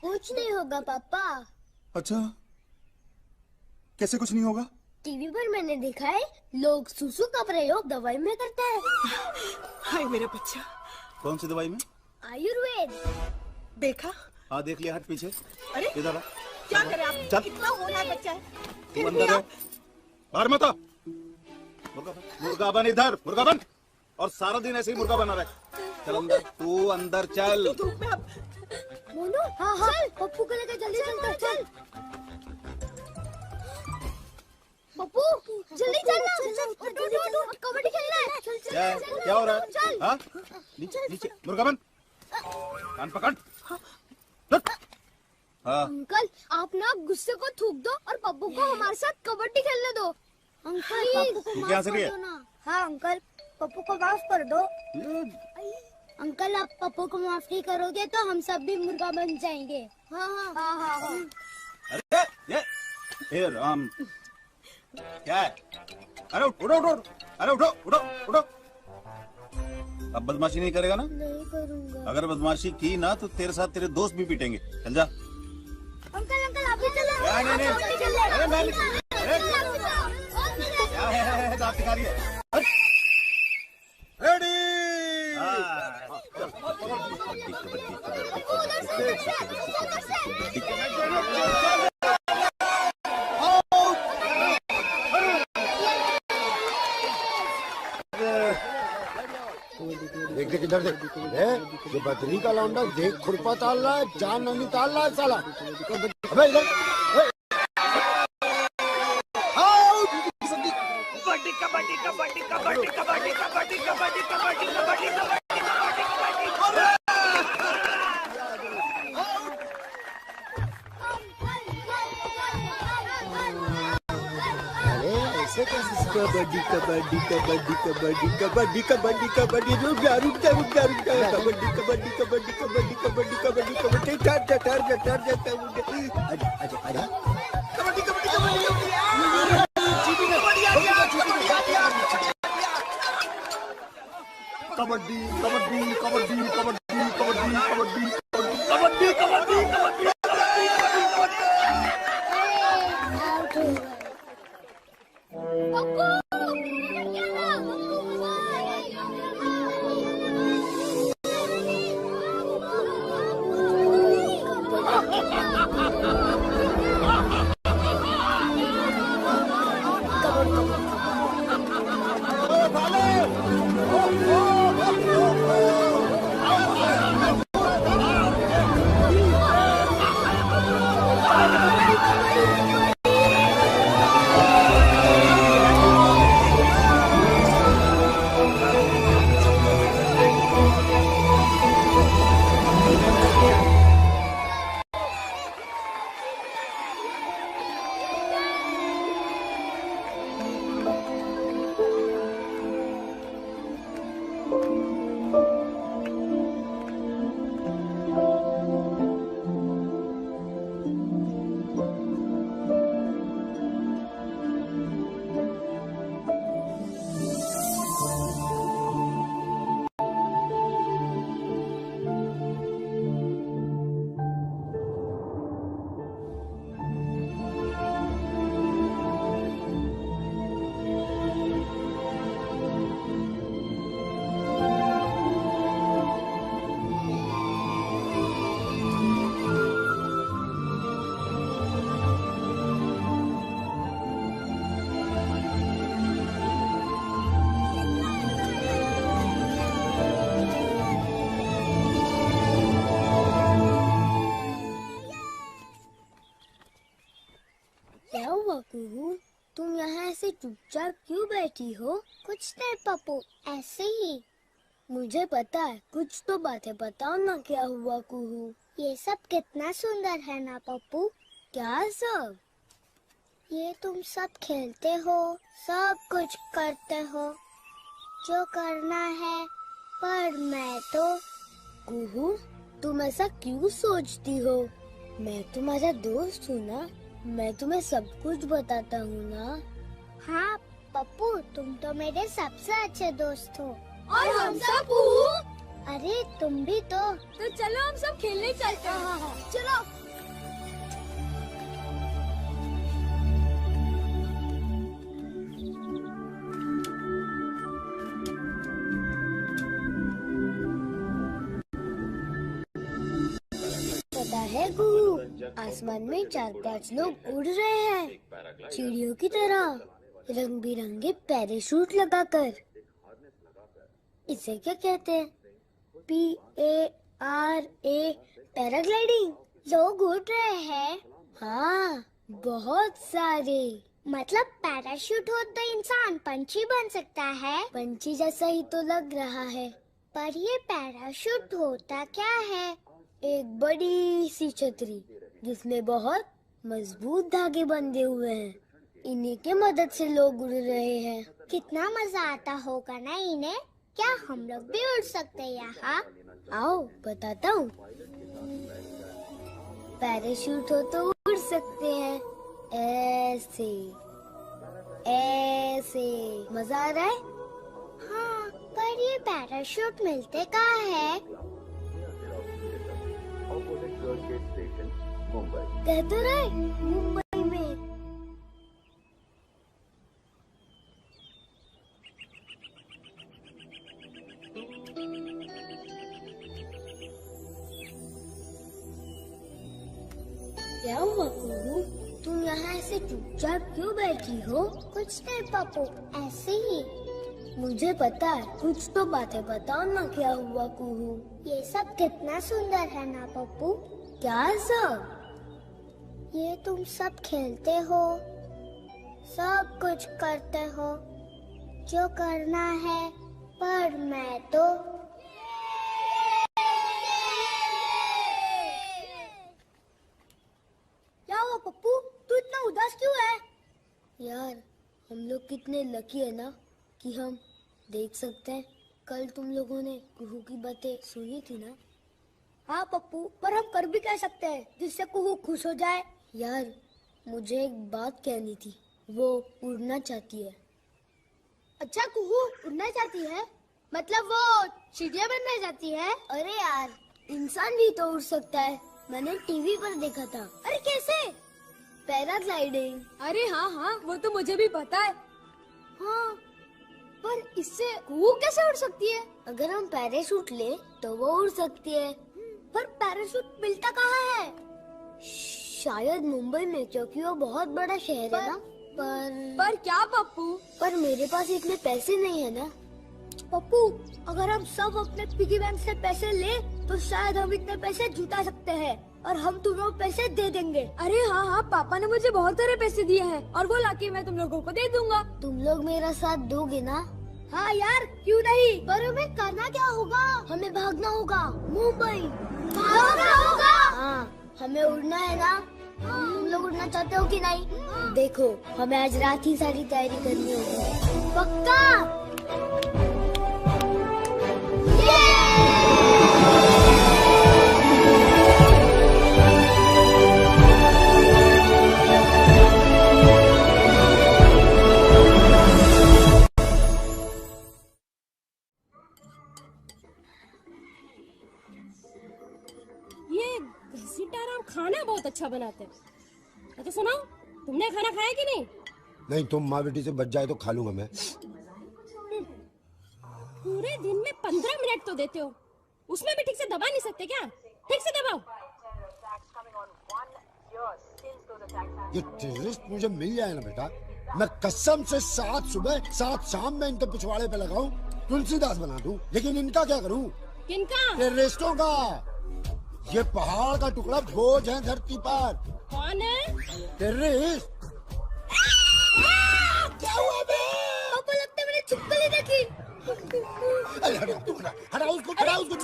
कुछ नहीं होगा पापा। अच्छा, कैसे कुछ नहीं होगा? टीवी पर मैंने देखा है, लोग सुसु का प्रयोग दवाई में करते हैं। हाय मेरा बच्चा। कौन सी दवाई में? आयुर्वेद। देखा? हाँ देख लिया। हट पीछे। अरे इधर आ। क्या करे आप? चल। कितना होना बच्चा है। तू अंदर है। बाहर मत आ। मुर्गा बन इधर, मुर्गा बन। और सारा दिन ऐसे ही मुर्गा बना रहे। चल अंदर, तू अंदर चल। मोनू, हाँ हाँ, पप्पू को लेकर जल्दी चल चल। पप्पू जल्दी चलना, कबड्डी खेलना है। क्या हो रहा है? हाँ? नीचे नीचे, मुर्गा बन। कान पकड़। हाँ। अंकल आप ना गुस्से को थूक दो और पप्पू को हमारे साथ कबड्डी खेलने दो। अंकल तू क्या हंस रही है? हाँ अंकल, पप्पू को माफ कर दो। अंकल आप पप्पू को माफ नहीं करोगे तो हम सब भी मुर्गा बन जाएंगे। हाँ हाँ हाँ हाँ हाँ। अरे ये राम, क्या है? अरे उठो उठो, अरे उठो उठो उठो। अब बदमाशी नहीं करेगा ना? नहीं करूँगा। अगर बदमाशी की ना तो तेरे साथ तेरे दोस्त भी पीटेंगे। चल जा। अंकल अंकल आप भी चलो। नहीं नहीं, अरे मैं क्या है? दांत दिखा रही है। रेडी? देख देख इधर देख। ये बदरी का लौंडा देख खुरपा ताल रहा है, जान नहीं ताल रहा है साला। अबे इधर कबड्डी कबड्डी कबड्डी कबड्डी कबड्डी कबड्डी कबड्डी कबड्डी कबड्डी अरे ऐसे ऐसे कैसे? कबड्डी कबड्डी कबड्डी कबड्डी कबड्डी कबड्डी कबड्डी रुक जा कबड्डी कबड्डी कबड्डी कबड्डी कबड्डी कबड्डी कबड्डी आजा आजा कबड्डी कबड्डी कबड्डी कबड्डी कबड्डी कबड्डी कबड्डी कबड्डी कबड्डी कबड्डी कबड्डी कुहू, तुम यहाँ ऐसे चुपचाप क्यों बैठी हो? कुछ नहीं पप्पू, ऐसे ही। मुझे पता है, कुछ तो बातें बताओ ना, क्या हुआ कुहू? ये सब कितना सुंदर है ना पप्पू? क्या सब? ये तुम सब खेलते हो, सब कुछ करते हो, जो करना है, पर मैं तो। कुहू, तुम ऐसा क्यों सोचती हो? मैं तुम्हारा दोस्त हूँ ना, मैं तुम्हें सब कुछ बताता हूँ ना। हाँ पप्पू, तुम तो मेरे सबसे अच्छे दोस्त हो। और हम सब कुहू? अरे तुम भी तो चलो हम सब खेलने चलते हैं। चलो। पता है गुरु, आसमान में 4-5 लोग उड़ रहे हैं, चिड़ियों की तरह, रंग बिरंगे पैराशूट लगाकर। इसे क्या कहते हैं? PARA, paragliding. लोग उड़ रहे हैं? हाँ, बहुत सारे। मतलब पैराशूट हो तो इंसान पंछी बन सकता है? पंछी जैसा ही तो लग रहा है, पर ये पैराशूट होता क्या है? एक बड़ी सी छतरी जिसमें बहुत मजबूत धागे बंधे हुए हैं, इन्हीं के मदद से लोग उड़ रहे हैं। कितना मजा आता होगा ना इन्हें? क्या हम लोग भी उड़ सकते हैं यहाँ? आओ बताता हूँ। पैराशूट हो तो उड़ सकते हैं, ऐसे ऐसे। मजा आ रहा है? हाँ, पर ये पैराशूट मिलते कहाँ है? कह तो रहे मुंबई में। क्या हुआ कुहू? तुम यहाँ ऐसे चुपचाप क्यों बैठी हो? कुछ नहीं पप्पू, ऐसे ही। मुझे पता है, कुछ तो बातें बताओ ना, क्या हुआ कुहू? ये सब कितना सुंदर है ना पप्पू? क्या सब? ये तुम सब खेलते हो, सब कुछ करते हो, जो करना है, पर मैं तो। क्या हुआ पप्पू, तू इतना उदास क्यों है? यार, हम लोग कितने लकी है ना कि हम देख सकते हैं। कल तुम लोगों ने कुहू की बातें सुनी थी ना? हाँ पप्पू, पर हम कर भी कह सकते हैं जिससे कुहू खुश हो जाए। यार मुझे एक बात कहनी थी, वो उड़ना चाहती है। अच्छा कुहू उड़ना चाहती है? मतलब वो चिड़िया बनना चाहती है? अरे यार इंसान भी तो उड़ सकता है, मैंने टीवी पर देखा था। अरे कैसे? पैराग्लाइडिंग। अरे हाँ हाँ, वो तो मुझे भी पता है। हाँ, पर इससे कुहू कैसे उड़ सकती है? अगर हम पैराशूट ले तो वो उड़ सकती है। पर पैराशूट मिलता कहाँ है? शायद मुंबई में, क्योंकि वो बहुत बड़ा शहर है ना। पर क्या पप्पू? पर मेरे पास इतने पैसे नहीं है ना। पप्पू, अगर हम सब अपने पिगी बैंक से पैसे ले तो शायद हम इतने पैसे जुटा सकते हैं और हम तुम्हें पैसे दे देंगे। अरे हाँ हाँ, पापा ने मुझे बहुत सारे पैसे दिए हैं और वो लाके मैं तुम लोगों को दे दूंगा। तुम लोग मेरा साथ दोगे ना? हाँ यार, क्यों नहीं। पर हमें करना क्या होगा? हमें भागना होगा मुंबई। भागना होगा? हाँ, हमें उड़ना है ना। तुम लोग उड़ना चाहते हो कि नहीं? देखो, हमें आज रात ही सारी तैयारी करनी होगी। पक्का? ये घसीटाराम खाना बहुत अच्छा बनाते हैं। अच्छा सुनो, तुमने खाना खाया कि नहीं? नहीं, तुम माँ बेटी से बच जाए तो खा लूंगा मैं। पूरे दिन में 15 मिनट तो देते हो, उसमें भी ठीक से दबा नहीं सकते क्या? ठीक से दबाओ। ये टेररिस्ट मुझे मिल जाए ना बेटा, मैं कसम से 7 सुबह 7 शाम में इनके पिछवाड़े पे लगाऊं, तुलसीदास बना दूं। लेकिन इनका क्या करूं? किनका? टेररिस्टों का। ये पहाड़ का टुकड़ा बोझ है धरती पर। कौन है? टेररिस्ट। क्या हुआ बे? पापा, लगता है मैंने छिपकली देखी। अरे हटा उसको,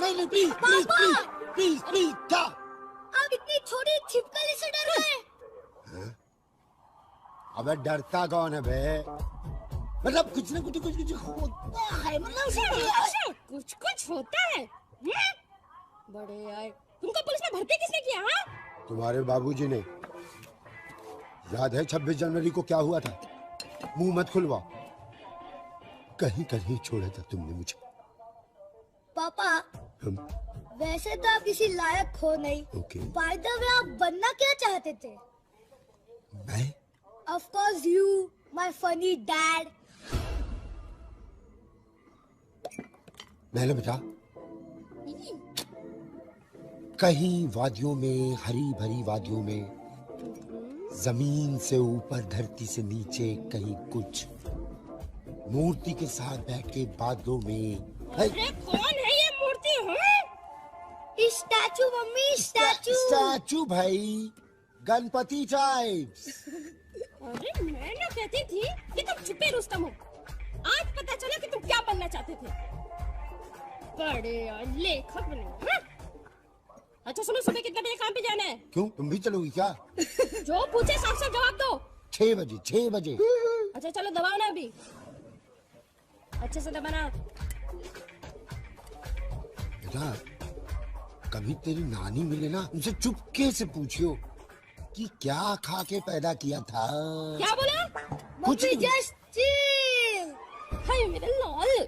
नहीं please please please please please. क्या आप इतनी छोटी छिपकली से डर गए? अबे डरता कौन है बे? मतलब कुछ न कुछ होता है, मतलब कुछ होता है। बड़े आए, तुमको पुलिस में भर्ती किसने किया? हाँ, तुम्हारे बाबूजी ने। याद है 26 जनवरी को क्या हुआ था? मुंह मत खुलवा, कहीं कहीं छोड़ा था तुमने मुझे। पापा, वैसे तो आप किसी लायक हो नहीं। बाय द वे, आप बनना क्या चाहते थे? मैं? Of course you, my funny dad. मैंने बता, कहीं वादियों में, हरी भरी वादियों में, जमीन से ऊपर धरती से नीचे, कहीं कुछ मूर्ति के साथ बैठ के बादलों में। अरे कौन है ये मूर्ति? स्टैचू मम्मी, स्टैचू भाई, गणपति टाइप्स। अरे मैं ना कहती थी कि तुम छुपे रुस्तम हो। आज पता चला कि तुम क्या बनना चाहते थे। बड़े लेखक बने। हाँ? अच्छा सुनो, सुबह कितने बजे काम पे जाना है? क्यों, तुम भी चलोगी क्या? जो पूछे साफ साफ जवाब दो। 6 बजे 6 बजे। अच्छा चलो, दबाओ ना अभी, अच्छे से दबाना। बेटा, कभी तेरी नानी मिले ना, उनसे चुपके से पूछियो कि क्या खा के पैदा किया था। क्या बोला? कुछ नहीं। Just chill. हाय मेरे लाल।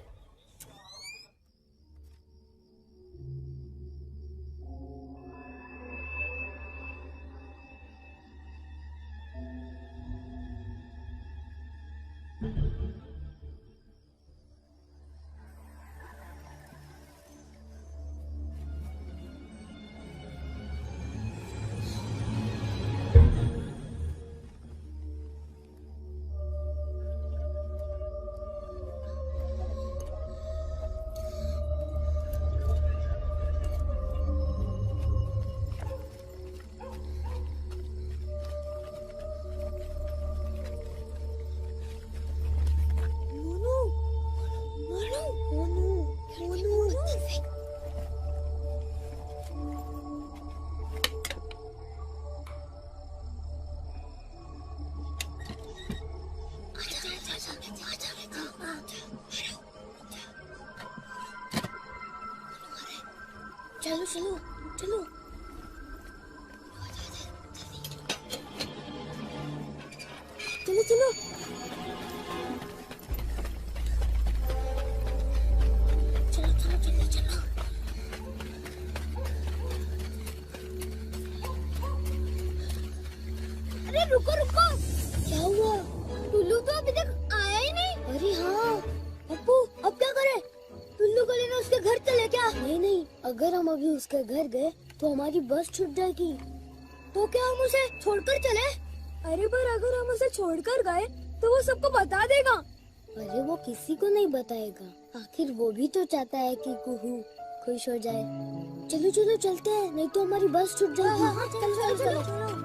अरे रुको रुको, क्या हुआ? टुल्लू तो अभी तक आया ही नहीं। अरे हाँ पप्पू, अब क्या करें? टुल्लू को लेना उसके घर चले क्या? नहीं नहीं, अगर हम अभी उसके घर गए तो हमारी बस छूट जाएगी। तो क्या हम उसे छोड़कर चले? अरे पर अगर हम उसे छोड़कर गए तो वो सबको बता देगा। अरे वो किसी को नहीं बताएगा, आखिर वो भी तो चाहता है कि कुहू खुश हो जाए। चलो चलो चलते हैं, नहीं तो हमारी बस छूट जाएगी। चलो चलो चलो।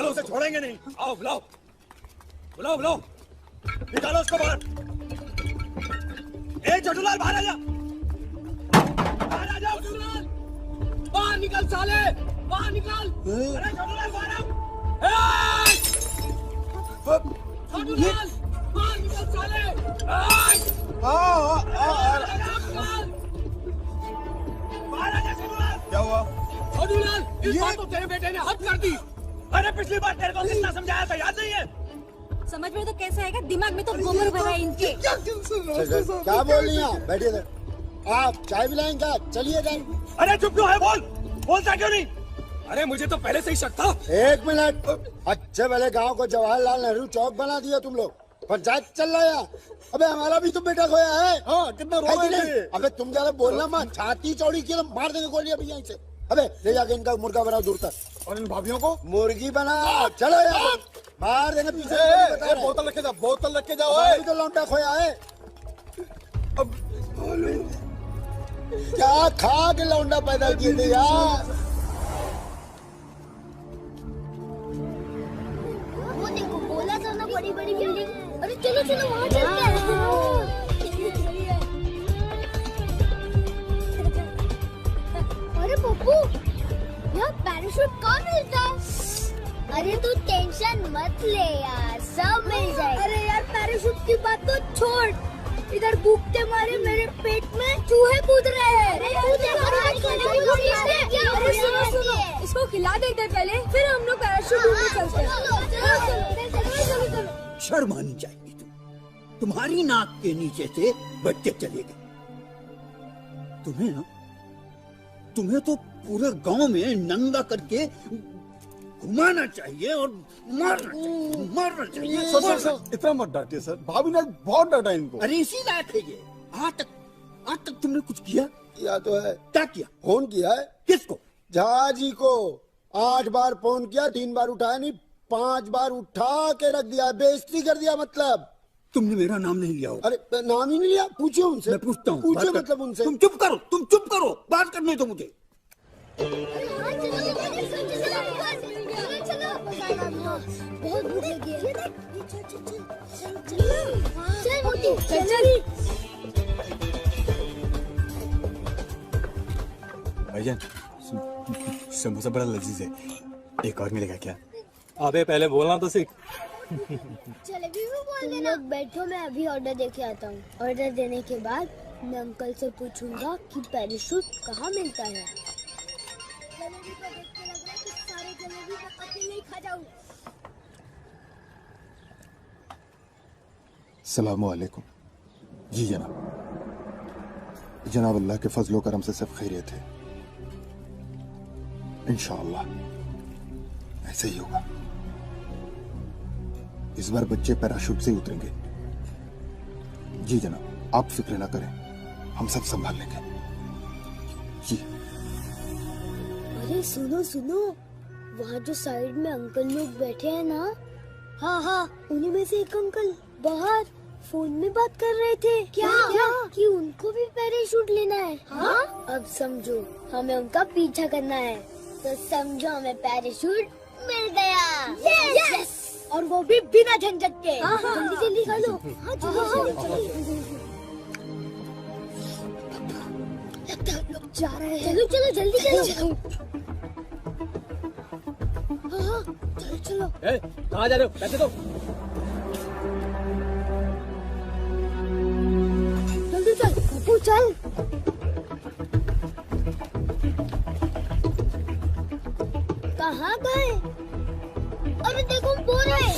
उसे छोड़ेंगे नहीं। आओ बुलाओ बुलाओ बुलाओ, निकालो उसको बाहर। ए छोटूलाल बाहर आ जा, बाहर आ जाओ। छोटूलाल बाहर निकल, साले बाहर निकल। अरे छोटूलाल बाहर आओ। छोटूलाल बाहर निकल साले। बाहर आ जा छोटूलाल। क्या हुआ? छोटूलाल, इस बार तो तेरे बेटे ने हद कर दी। अरे पिछली बार तेरे को कितना समझाया था, याद नहीं है? समझ में तो कैसे आएगा, दिमाग में तो गोबर भरा है इनके। क्या बोल रही हैं? बैठिए इधर। आप चाय पिलाएंगे? चलिए जाए। अरे चुप क्यों है? बोलता क्यों नहीं? अरे मुझे तो पहले से ही शक था। 1 मिनट। अच्छे भले गांव को जवाहरलाल नेहरू चौक बना दिया तुम लोग, पंचायत चल रहा है। अबे हमारा भी तो बेटा खोया है। हाँ, कितना रो रहे थे। अबे तुम ज्यादा बोलना मत, छाती चौड़ी की मार देंगे गोली अभी यहीं से। अबे ले जाके इनका मुर्गा बनाओ दूर तक। और इन भाभियों को मुर्गी बना। चलो यार मार देंगे पीछे। बोतल रखे जाओ, बोतल रखे जाओ। अभी तो लौंडा खोया है। अब क्या खा के लौंडा पैदा किए थे यार। वो देखो बोला था ना बड़ी बड़ी बिल्डिंग। अरे चलो चलो वहाँ चलते हैं। अरे पप्पू यहाँ पैराशूट कहाँ मिलता है? अरे तू टेंशन मत ले यार, सब मिल जाएगा। अरे यार पैराशूट की बात तो छोड़, इधर भूखते मारे मेरे पेट में चूहे कूद रहे हैं। अरे सुनो सुनो, इसको खिला देते पहले, फिर हम लोग पैराशूट ढूंढने चलते हैं। शर्म आनी चाहिए तुम्हारी नाक के नीचे से बच्चे चले गए। तुम्हें तो पूरे गांव में नंगा करके घुमाना चाहिए और मारना चाहिए। सर इतना मत डांटिए सर, भाभी ने बहुत डांटा इनको। अरे इसी लायक है ये। आज तक तुमने कुछ किया? किया तो है। क्या किया? फोन किया है। किसको? झा जी को 8 बार फोन किया, 3 बार उठाया नहीं, 5 बार उठा के रख दिया, बेइज्जती कर दिया। मतलब तुमने मेरा नाम नहीं लिया? अरे नाम ही नहीं लिया। पूछो उनसे। मैं पूछता हूँ। पूछो मतलब उनसे। तुम चुप करो, बात करने दो मुझे। बहुत भूख लगी है। चल मोटी चल। भाईजान समोसा बड़ा लजीज है, एक और मिलेगा क्या? अबे पहले बोलना तो सीख। जलेबी भी बोल देना। लोग बैठो, मैं अभी ऑर्डर देके आता हूँ। ऑर्डर देने के बाद मैं अंकल से पूछूंगा कि पैराशूट कहाँ मिलता है। जलेबी को देख के लग रहा है कि सारे जलेबी मैं अकेले ही खा जाऊँ। सलामु अलैकुम। जी जनाब, जनाब अल्लाह के फजलो करम से सब खैरियत है, इंशाअल्लाह ऐसे ही होगा। इस बार बच्चे पैराशूट से उतरेंगे। जी जनाब, आप फिक्र ना करें, हम सब संभाल लेंगे। जी। अरे सुनो सुनो, वहाँ जो साइड में अंकल लोग बैठे हैं ना, हाँ उन्हीं में से एक अंकल बाहर फोन में बात कर रहे थे। क्या कि उनको भी पैराशूट लेना है। हाँ? अब समझो हमें उनका पीछा करना है, तो समझो हमें पैराशूट मिल गया। यस! और वो भी बिना झंझट के। जल्दी जल्दी खा लो। हाँ लोग जा रहे हैं। चलो चलो जल्दी चलो। हाँ चलो चलो। कहाँ जा रहे हो? पैसे दो। जल्दी चल पप्पू चल। कहाँ गए? अरे देखो बोल रहे।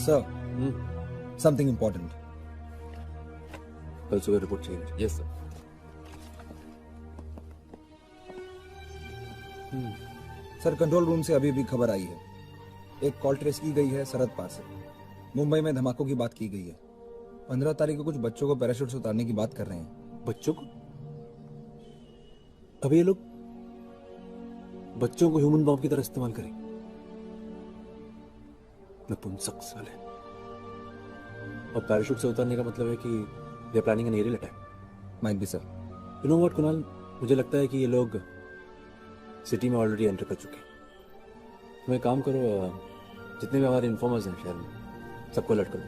Sir, something important. कल सुबह रिपोर्ट चाहिए। Yes sir. Sir, control room से अभी भी खबर आई है, एक कॉल ट्रेस की गई है सरहद पार से। मुंबई में धमाकों की बात की गई है। 15 तारीख को कुछ बच्चों को पैराशूट से उतारने की बात कर रहे हैं। बच्चों को? अभी ये लोग बच्चों को ह्यूमन बॉम्ब की तरह इस्तेमाल करें? नपुंसक साले। और पैराशूट से उतारने का मतलब है कि they are planning an aerial attack. Might be sir. You know what Kunal, मुझे लगता है कि ये लोग सिटी में ऑलरेडी एंटर कर चुके हैं। तुम एक काम करो, जितने भी हमारे इन्फॉर्मर्स हैं शहर में, सबको अलर्ट करो।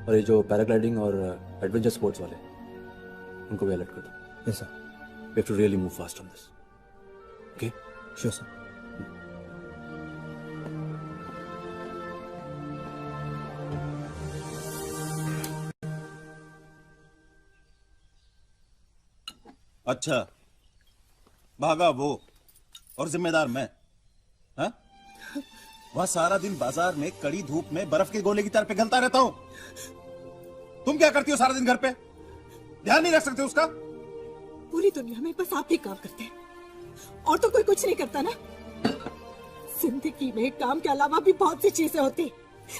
और ये जो पैराग्लाइडिंग और एडवेंचर स्पोर्ट्स वाले, उनको भी अलर्ट कर दो। Yes sir. We have to really move fast on this. Okay? Sure sir. अच्छा, भागा वो और जिम्मेदार मैं। हाँ? वह सारा दिन बाजार में कड़ी धूप में बर्फ के गोले की तरह पिघलता रहता हूं। तुम क्या करती हो सारा दिन घर पे? ध्यान नहीं रख सकते उसका? पूरी दुनिया में बस आप ही काम करते हैं और तो कोई कुछ नहीं करता ना। जिंदगी में काम के अलावा भी बहुत सी चीजें होती,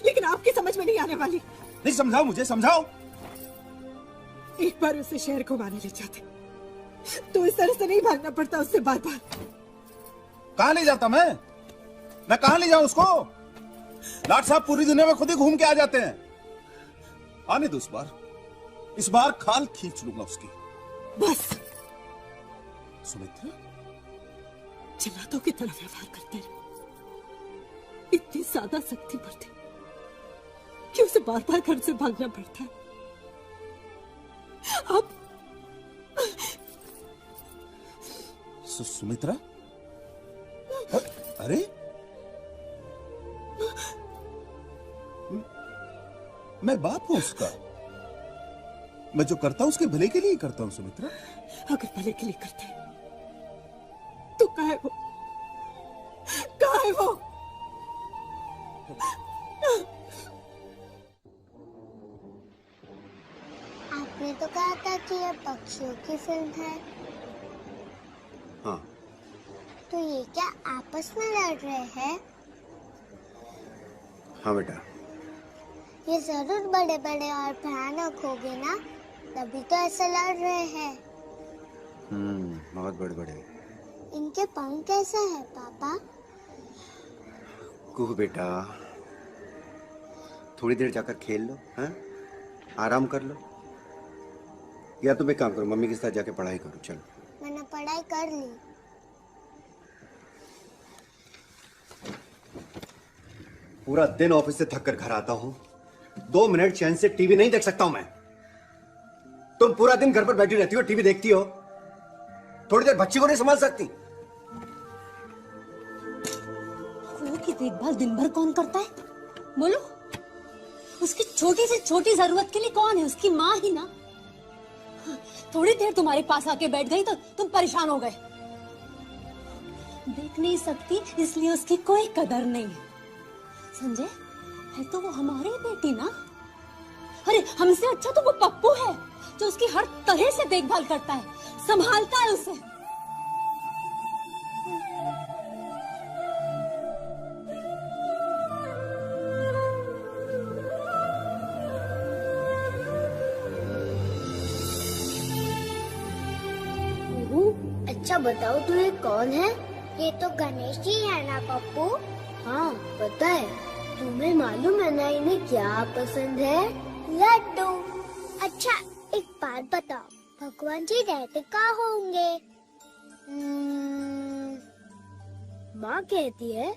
लेकिन आपकी समझ में नहीं आने वाली। नहीं समझाओ, मुझे समझाओ। एक बार उसे शहर घुमाने ले जाते तो इस तरह से नहीं भागना पड़ता उससे बार बार। कहाँ ले जाता मैं कहाँ ले जाऊं उसको? लाट साहब पूरी दुनिया में खुद ही घूम के आ जाते हैं। आने दो इस बार खाल खींच लूंगा उसकी। बस सुमित्रा, जल्लादों की तरह व्यवहार करते रहे, इतनी ज्यादा सख्ती बढ़ती कि उसे बार बार घर से भागना पड़ता है। अब सुमित्रा, अरे मैं बाप हूं उसका। मैं जो करता हूं उसके भले के लिए ही करता हूं सुमित्रा। अगर भले के लिए करते तो कहाँ है वो? कहाँ है वो? आपने तो कहा था कि ये पक्षियों की फिल्म है, हाँ। तो ये क्या आपस में लड़ रहे हैं? हाँ बेटा। ये जरूर बड़े बड़े और भयानक होंगे ना, तभी तो ऐसे लड़ रहे हैं। बहुत बड़े बड़े। इनके पंख कैसे हैं पापा? कुहू बेटा, थोड़ी देर जाकर खेल लो, हैं? आराम कर लो, या तुम एक काम करो, मम्मी के साथ जाके पढ़ाई करो। चलो। मैंने पढ़ाई कर ली। पूरा दिन ऑफिस से थक कर घर आता हूँ, 2 मिनट चैन से टीवी नहीं देख सकता हूं मैं। तुम पूरा दिन घर पर बैठी रहती हो, टीवी देखती हो, थोड़ी देर बच्ची को नहीं संभाल सकती? कुहू की देखभाल दिन भर कौन करता है? बोलो, उसकी छोटी से छोटी जरूरत के लिए कौन है? उसकी माँ ही ना। थोड़ी देर तुम्हारे पास आके बैठ गई तो तुम परेशान हो गए। देख नहीं सकती इसलिए उसकी कोई कदर नहीं है। संजय, है तो वो हमारी बेटी ना। अरे हमसे अच्छा तो वो पप्पू है जो उसकी हर तरह से देखभाल करता है, संभालता है उसे। अच्छा बताओ, तू ये कौन है? ये तो गणेश जी है ना पप्पू? हाँ पता है। तुम्हें मालूम है ना इन्हें क्या पसंद है? लड्डू। अच्छा एक बात बताओ, भगवान जी रहते कहाँ होंगे? माँ कहती है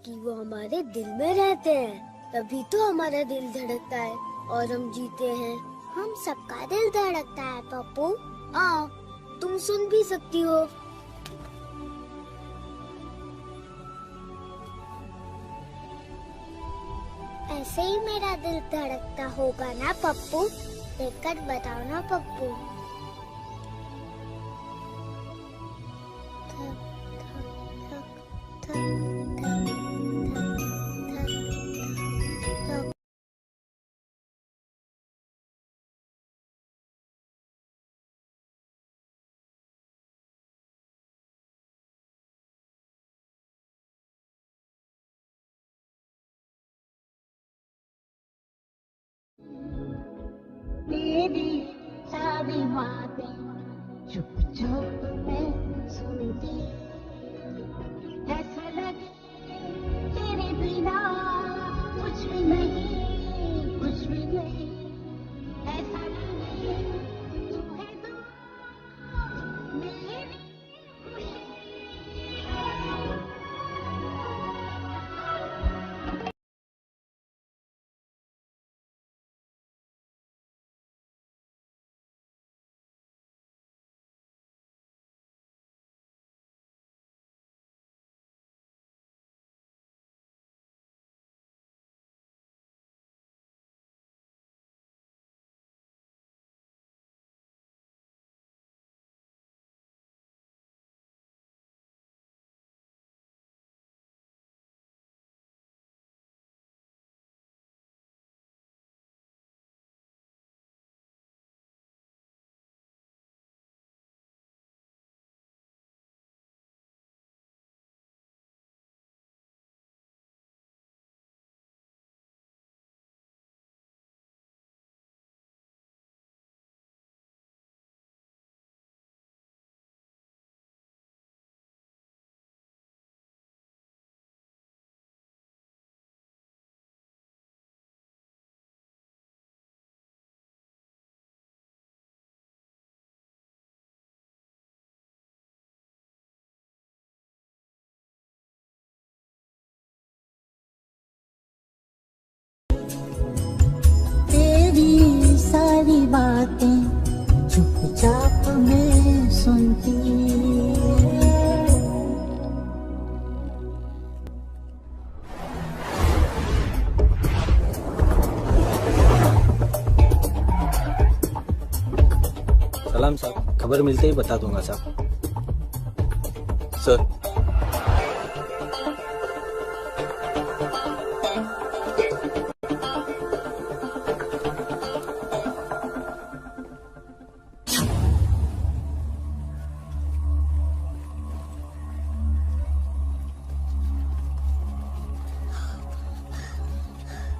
कि वो हमारे दिल में रहते हैं, तभी तो हमारा दिल धड़कता है और हम जीते हैं। हम सबका दिल धड़कता है पप्पू। हाँ, तुम सुन भी सकती हो। ऐसे ही मेरा दिल धड़कता होगा ना पप्पू? देखकर बताओ ना पप्पू। थक थक थक थक तेरी सारी बातें चुप चुप मैं सुनती, ऐसा लगे तेरे बिना कुछ भी नहीं, कुछ भी नहीं। ऐसा लगे तू है तो मेरी खबर मिलते ही बता दूंगा साहब। सर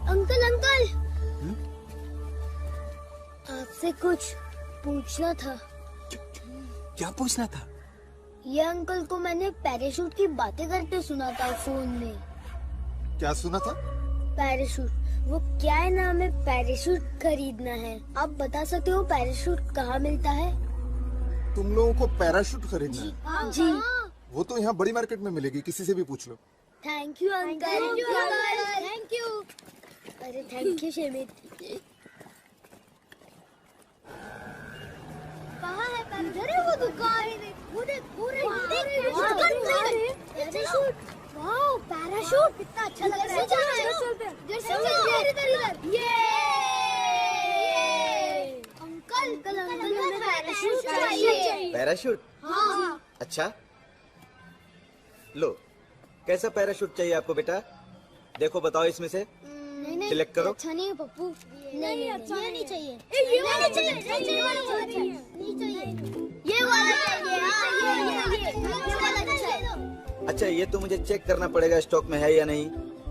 अंकल अंकल, आपसे कुछ पूछना था। क्या पूछना था? ये अंकल को मैंने पैराशूट की बातें करते सुना था फोन में। क्या सुना था? पैराशूट, वो क्या है ना, हमें पैराशूट खरीदना है। आप बता सकते हो पैराशूट कहाँ मिलता है? तुम लोगों को पैराशूट खरीदना है? जी। वो तो यहाँ बड़ी मार्केट में मिलेगी, किसी से भी पूछ लो। Thank you uncle. Thank you. अरे थैंक यू शेमित। कहाँ है पैराशूट? अरे वो दुकान है, वो देख पैराशूट। वाओ पैराशूट कितना अच्छा लग रहा है। अंकल हमें पैराशूट चाहिए। पैराशूट? हाँ। अच्छा लो, कैसा पैराशूट चाहिए आपको बेटा? देखो बताओ इसमें से नहीं सिलेक्ट करो। अच्छा नहीं है पप्पू। नहीं अच्छा नहीं चाहिए। ये वाला चाहिए। नहीं चाहिए। ये वाला चाहिए। ये वाला चाहिए। अच्छा ये तो मुझे चेक करना पड़ेगा स्टॉक में है या नहीं।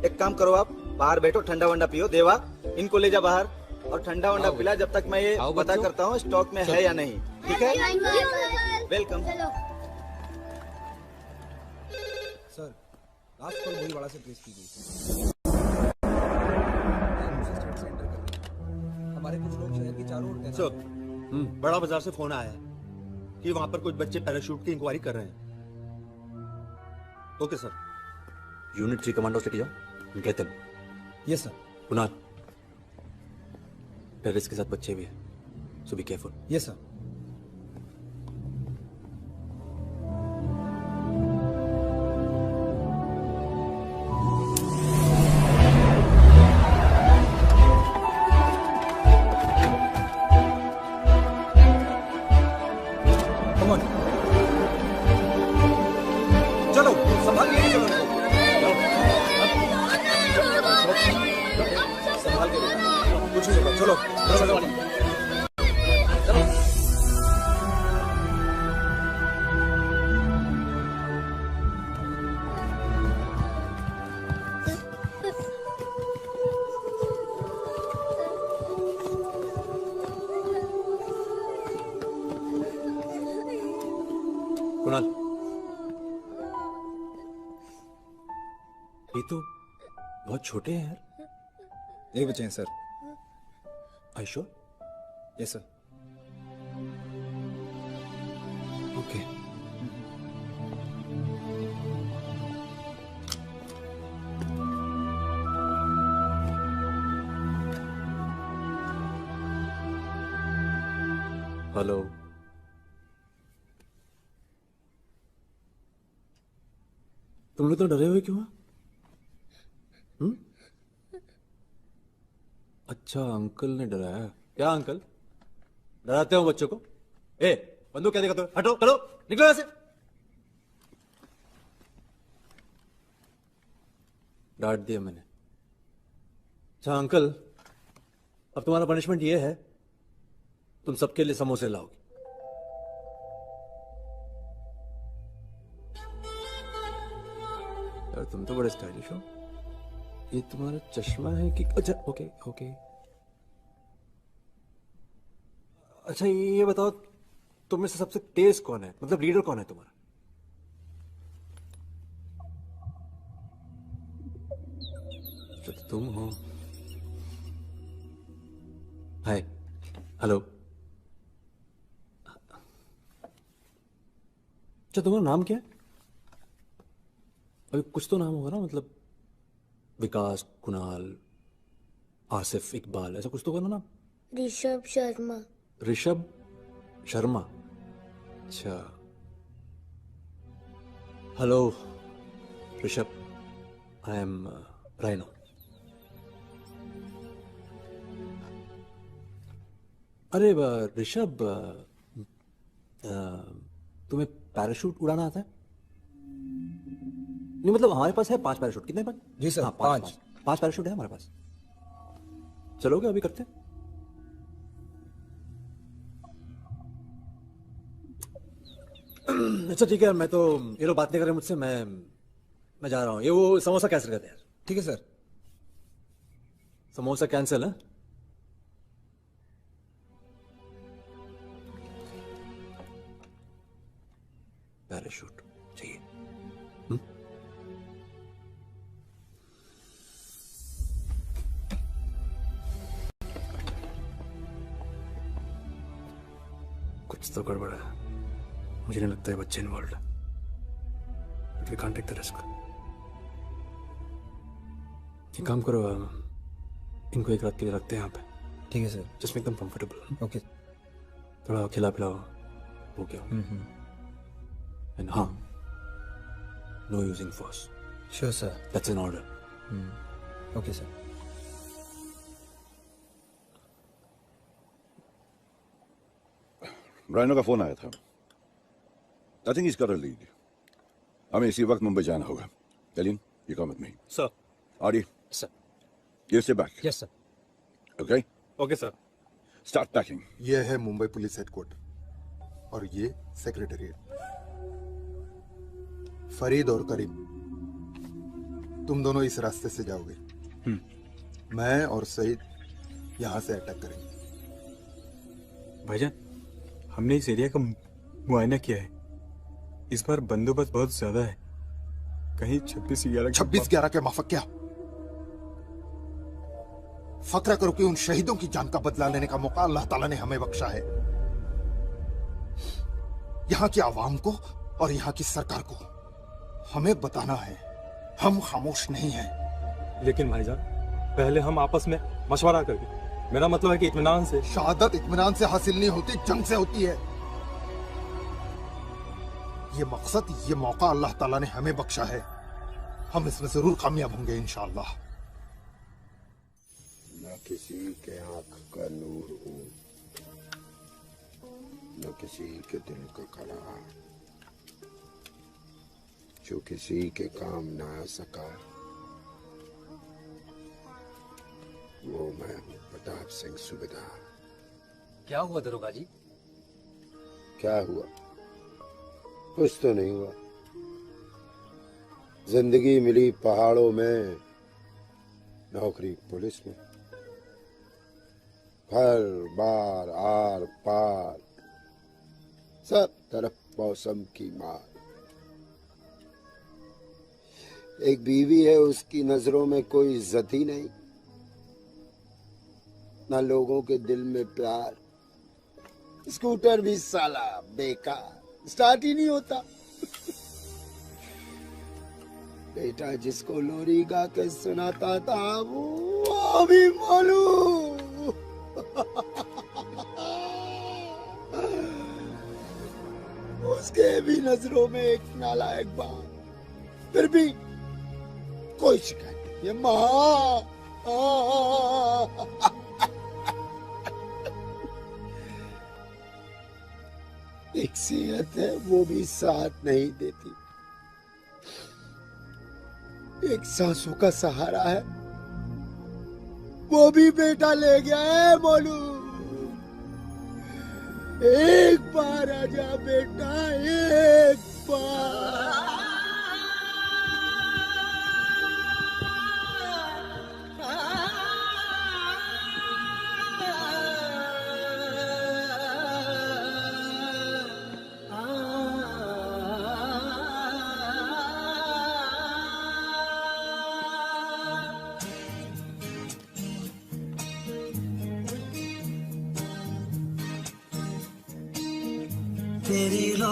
एक काम करो, आप बाहर बैठो, ठंडा वंडा पियो। देवा इनको ले जा बाहर और ठंडा वंडा पिला जब तक मैं ये पता करता हूँ स्टॉक में है या नहीं। ठीक है, welcome. Sir last call Bhoiwada से ट्रेस की गई। हमारे कुछ लोग शहर की चारों ओर तैनात सर, बड़ा बाजार से फोन आया है कि वहां पर कुछ बच्चे पैराशूट की इंक्वायरी कर रहे हैं। Okay sir. यूनिट 3 कमांडोस लेके जाओ। Get them. Yes sir. Kunal, terrorist के साथ बच्चे भी हैं, सो बी केयरफुल। Yes sir. चलो संभाल के चलो। संभाल के कुछ नहीं होगा। चलो चलो चलो। कुणाल, ये तो बहुत छोटे हैं यार। एक बच्चे हैं sir. I sure? Yes sir. Okay. Hello, तुम लोग तो डरे हुए क्यों? अच्छा अंकल ने डराया। क्या अंकल डराते हो बच्चों को? ए बंदूक क्या दिखाते हो? हटो, चलो निकलो यहाँ से। डांट दिया मैंने। अच्छा अंकल, अब तुम्हारा पनिशमेंट ये है, तुम सबके लिए समोसे लाओगे। यार तुम तो बड़े स्टाइलिश हो। ये तुम्हारा चश्मा है कि? अच्छा ओके ओके। अच्छा ये बताओ, तुम में से सबसे तेज कौन है? मतलब लीडर कौन है तुम्हारा? तो तुम हो। हाय, हेलो। अच्छा तुम्हारा नाम क्या है? अभी कुछ तो नाम होगा ना, मतलब विकास, कुणाल, आसिफ, इकबाल, ऐसा कुछ तो होगा ना नाम? ऋषभ शर्मा। ऋषभ शर्मा। अच्छा hello Rishabh, I am rhino. अरे ऋषभ, तुम्हें पैराशूट उड़ाना आता है? नहीं मतलब हमारे पास है 5 पैराशूट। कितने पास? जी सर, हाँ, 5। 5 पैराशूट है हमारे पास। चलोगे? अभी करते हैं। अच्छा ठीक है, मैं तो ये लोग बात नहीं कर रहे मुझसे, मैं जा रहा हूँ। ये वो समोसा कैंसिल करते हैं। ठीक है सर। समोसा कैंसिल है। पैराशूट चाहिए। कुछ तो गड़बड़ है। मुझे नहीं लगता है बच्चे इन्वॉल्व है। But we can't take the risk. एक काम करो, इनको एक रात के लिए रखते हैं यहाँ पे। ठीक है sir. Just make them comfortable. Okay. थोड़ा खिला पिलाओ हो गया। एंड हाँ, know using force. Sure sir. That's an order. Okay sir. Rhino का फोन आया था। आई थिंक इसका लीड। हमें इसी वक्त मुंबई जाना होगा। Elin, you come with me. Sir. Adi. Sir. You stay back. Yes, sir. Okay? Okay, sir. Start packing. ये है मुंबई पुलिस हेडक्वार्टर और ये सेक्रेटेरिएट। फरीद और करीम, तुम दोनों इस रास्ते से जाओगे। मैं और सईद यहाँ से अटैक करेंगे। भाईजान, हमने इस एरिया का मुआयना किया है। इस बार बंदोबस्त बहुत ज्यादा है। कहीं 26/11 के माफक क्या? फक्र करो कि उन शहीदों की जान का बदला लेने का मौका अल्लाह ताला ने हमें बख्शा है। यहाँ की आवाम को और यहाँ की सरकार को हमें बताना है, हम खामोश नहीं हैं। लेकिन भाईजान, पहले हम आपस में मशवरा करके, मेरा मतलब है कि इत्मीनान से। शहादत इत्मीनान से हासिल नहीं होती, जंग से होती है। ये मकसद, ये मौका अल्लाह ताला ने हमें बख्शा है। हम इसमें जरूर कामयाब होंगे इंशाअल्लाह। न किसी के आंख का नूर हूं, न किसी के दिल का करा, जो किसी के काम ना आ सका, वो मैं हूं प्रताप सिंह सूबेदार। क्या हुआ दरोगा जी? क्या हुआ? कुछ तो नहीं हुआ। जिंदगी मिली पहाड़ों में, नौकरी पुलिस में। हर बार आर पार, सब तरफ मौसम की मार। एक बीवी है, उसकी नजरों में कोई इज्जत ही नहीं, ना लोगों के दिल में प्यार। स्कूटर भी साला बेकार, स्टार्ट ही नहीं होता। बेटा जिसको लोरी गा के सुनाता था, वो भी मालूम। उसके भी नजरों में एक नालायक बाप, फिर भी कोई शिकायत नहीं है। माँ एक सेहत है, वो भी साथ नहीं देती। एक सांसों का सहारा है, वो भी बेटा ले गया है मोलू। एक बार आजा बेटा, एक बार। तेरी लो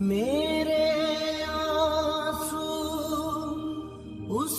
मेरे आंसू उस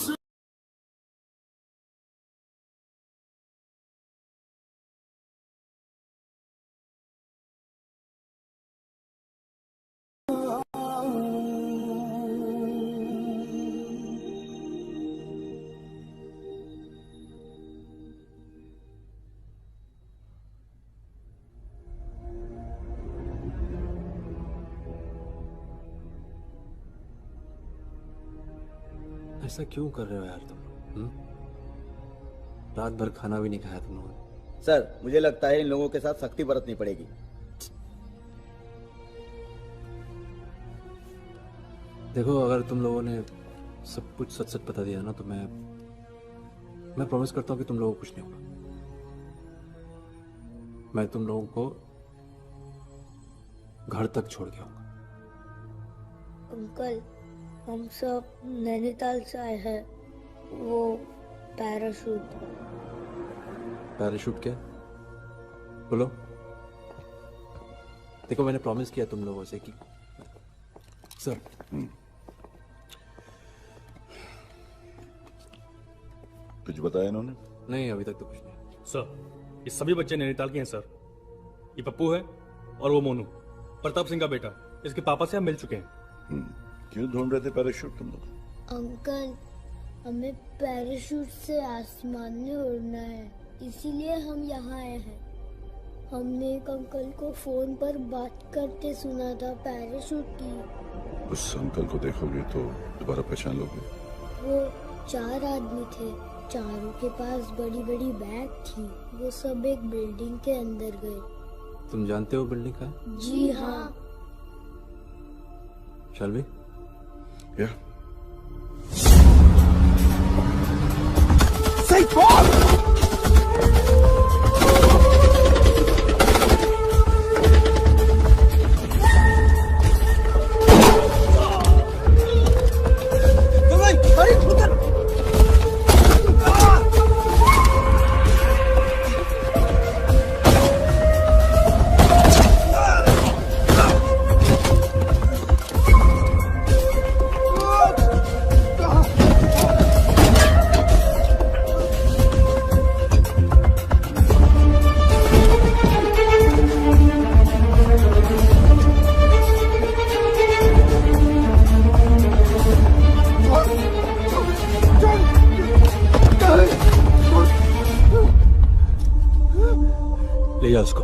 ऐसा क्यों कर रहे हो यार तुम? रात भर खाना भी नहीं खाया तुम लोगों ने। सर मुझे लगता है इन लोगों के साथ सख्ती बरतनी पड़ेगी। देखो, अगर तुम लोगों ने सब कुछ सच सच बता दिया ना तो मैं प्रॉमिस करता हूँ कि तुम लोगों को कुछ नहीं होगा। मैं तुम लोगों को घर तक छोड़ के आऊंगा। अंकल, हम सब नैनीताल से आए हैं। वो पैराशूट। पैराशूट क्या? बोलो। देखो, मैंने प्रॉमिस किया तुम लोगों से कि सर कुछ बताया इन्होंने? नहीं, अभी तक तो कुछ नहीं। सर, ये सभी बच्चे नैनीताल के हैं सर। ये पप्पू है और वो मोनू, प्रताप सिंह का बेटा। इसके पापा से हम मिल चुके हैं। क्यों ढूंढ रहे थे पैराशूट तुम लोग? अंकल, हमें पैराशूट से आसमान में उड़ना है, इसीलिए हम यहाँ आए हैं। हमने एक अंकल को फोन पर बात करते सुना था पैराशूट की। उस अंकल को देखोगे तो दोबारा पहचान लोगे? वो 4 आदमी थे, चारों के पास बड़ी बड़ी बैग थी। वो सब एक बिल्डिंग के अंदर गए। तुम जानते हो बिल्डिंग का? जी हाँ। Shall we? Yeah. Say ball! ले जा उसको।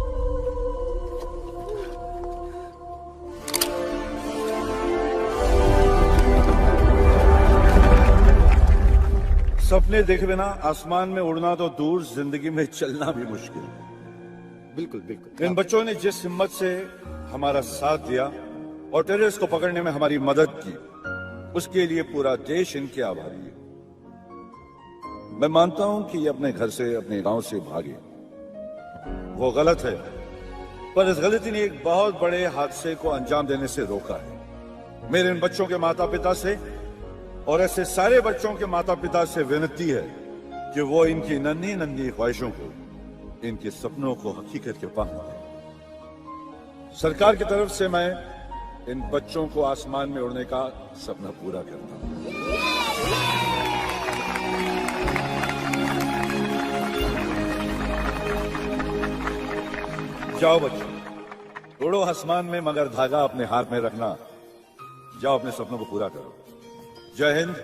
सपने देखे बिना आसमान में उड़ना तो दूर, जिंदगी में चलना भी मुश्किल। बिल्कुल बिल्कुल। इन बच्चों ने जिस हिम्मत से हमारा साथ दिया और टेररिस्ट को पकड़ने में हमारी मदद की, उसके लिए पूरा देश इनके आभारी है। मैं मानता हूं कि ये अपने घर से, अपने गांव से भागे, वो गलत है, पर इस गलती ने एक बहुत बड़े हादसे को अंजाम देने से रोका है। मेरे इन बच्चों के माता पिता से और ऐसे सारे बच्चों के माता पिता से विनती है कि वो इनकी नन्ही नन्ही ख्वाहिशों को, इनके सपनों को हकीकत के पांव दें। सरकार की तरफ से मैं इन बच्चों को आसमान में उड़ने का सपना पूरा करता हूं। जाओ बच्चों, उड़ो आसमान में, मगर धागा अपने हाथ में रखना। जाओ अपने सपनों को पूरा करो। जय हिंद,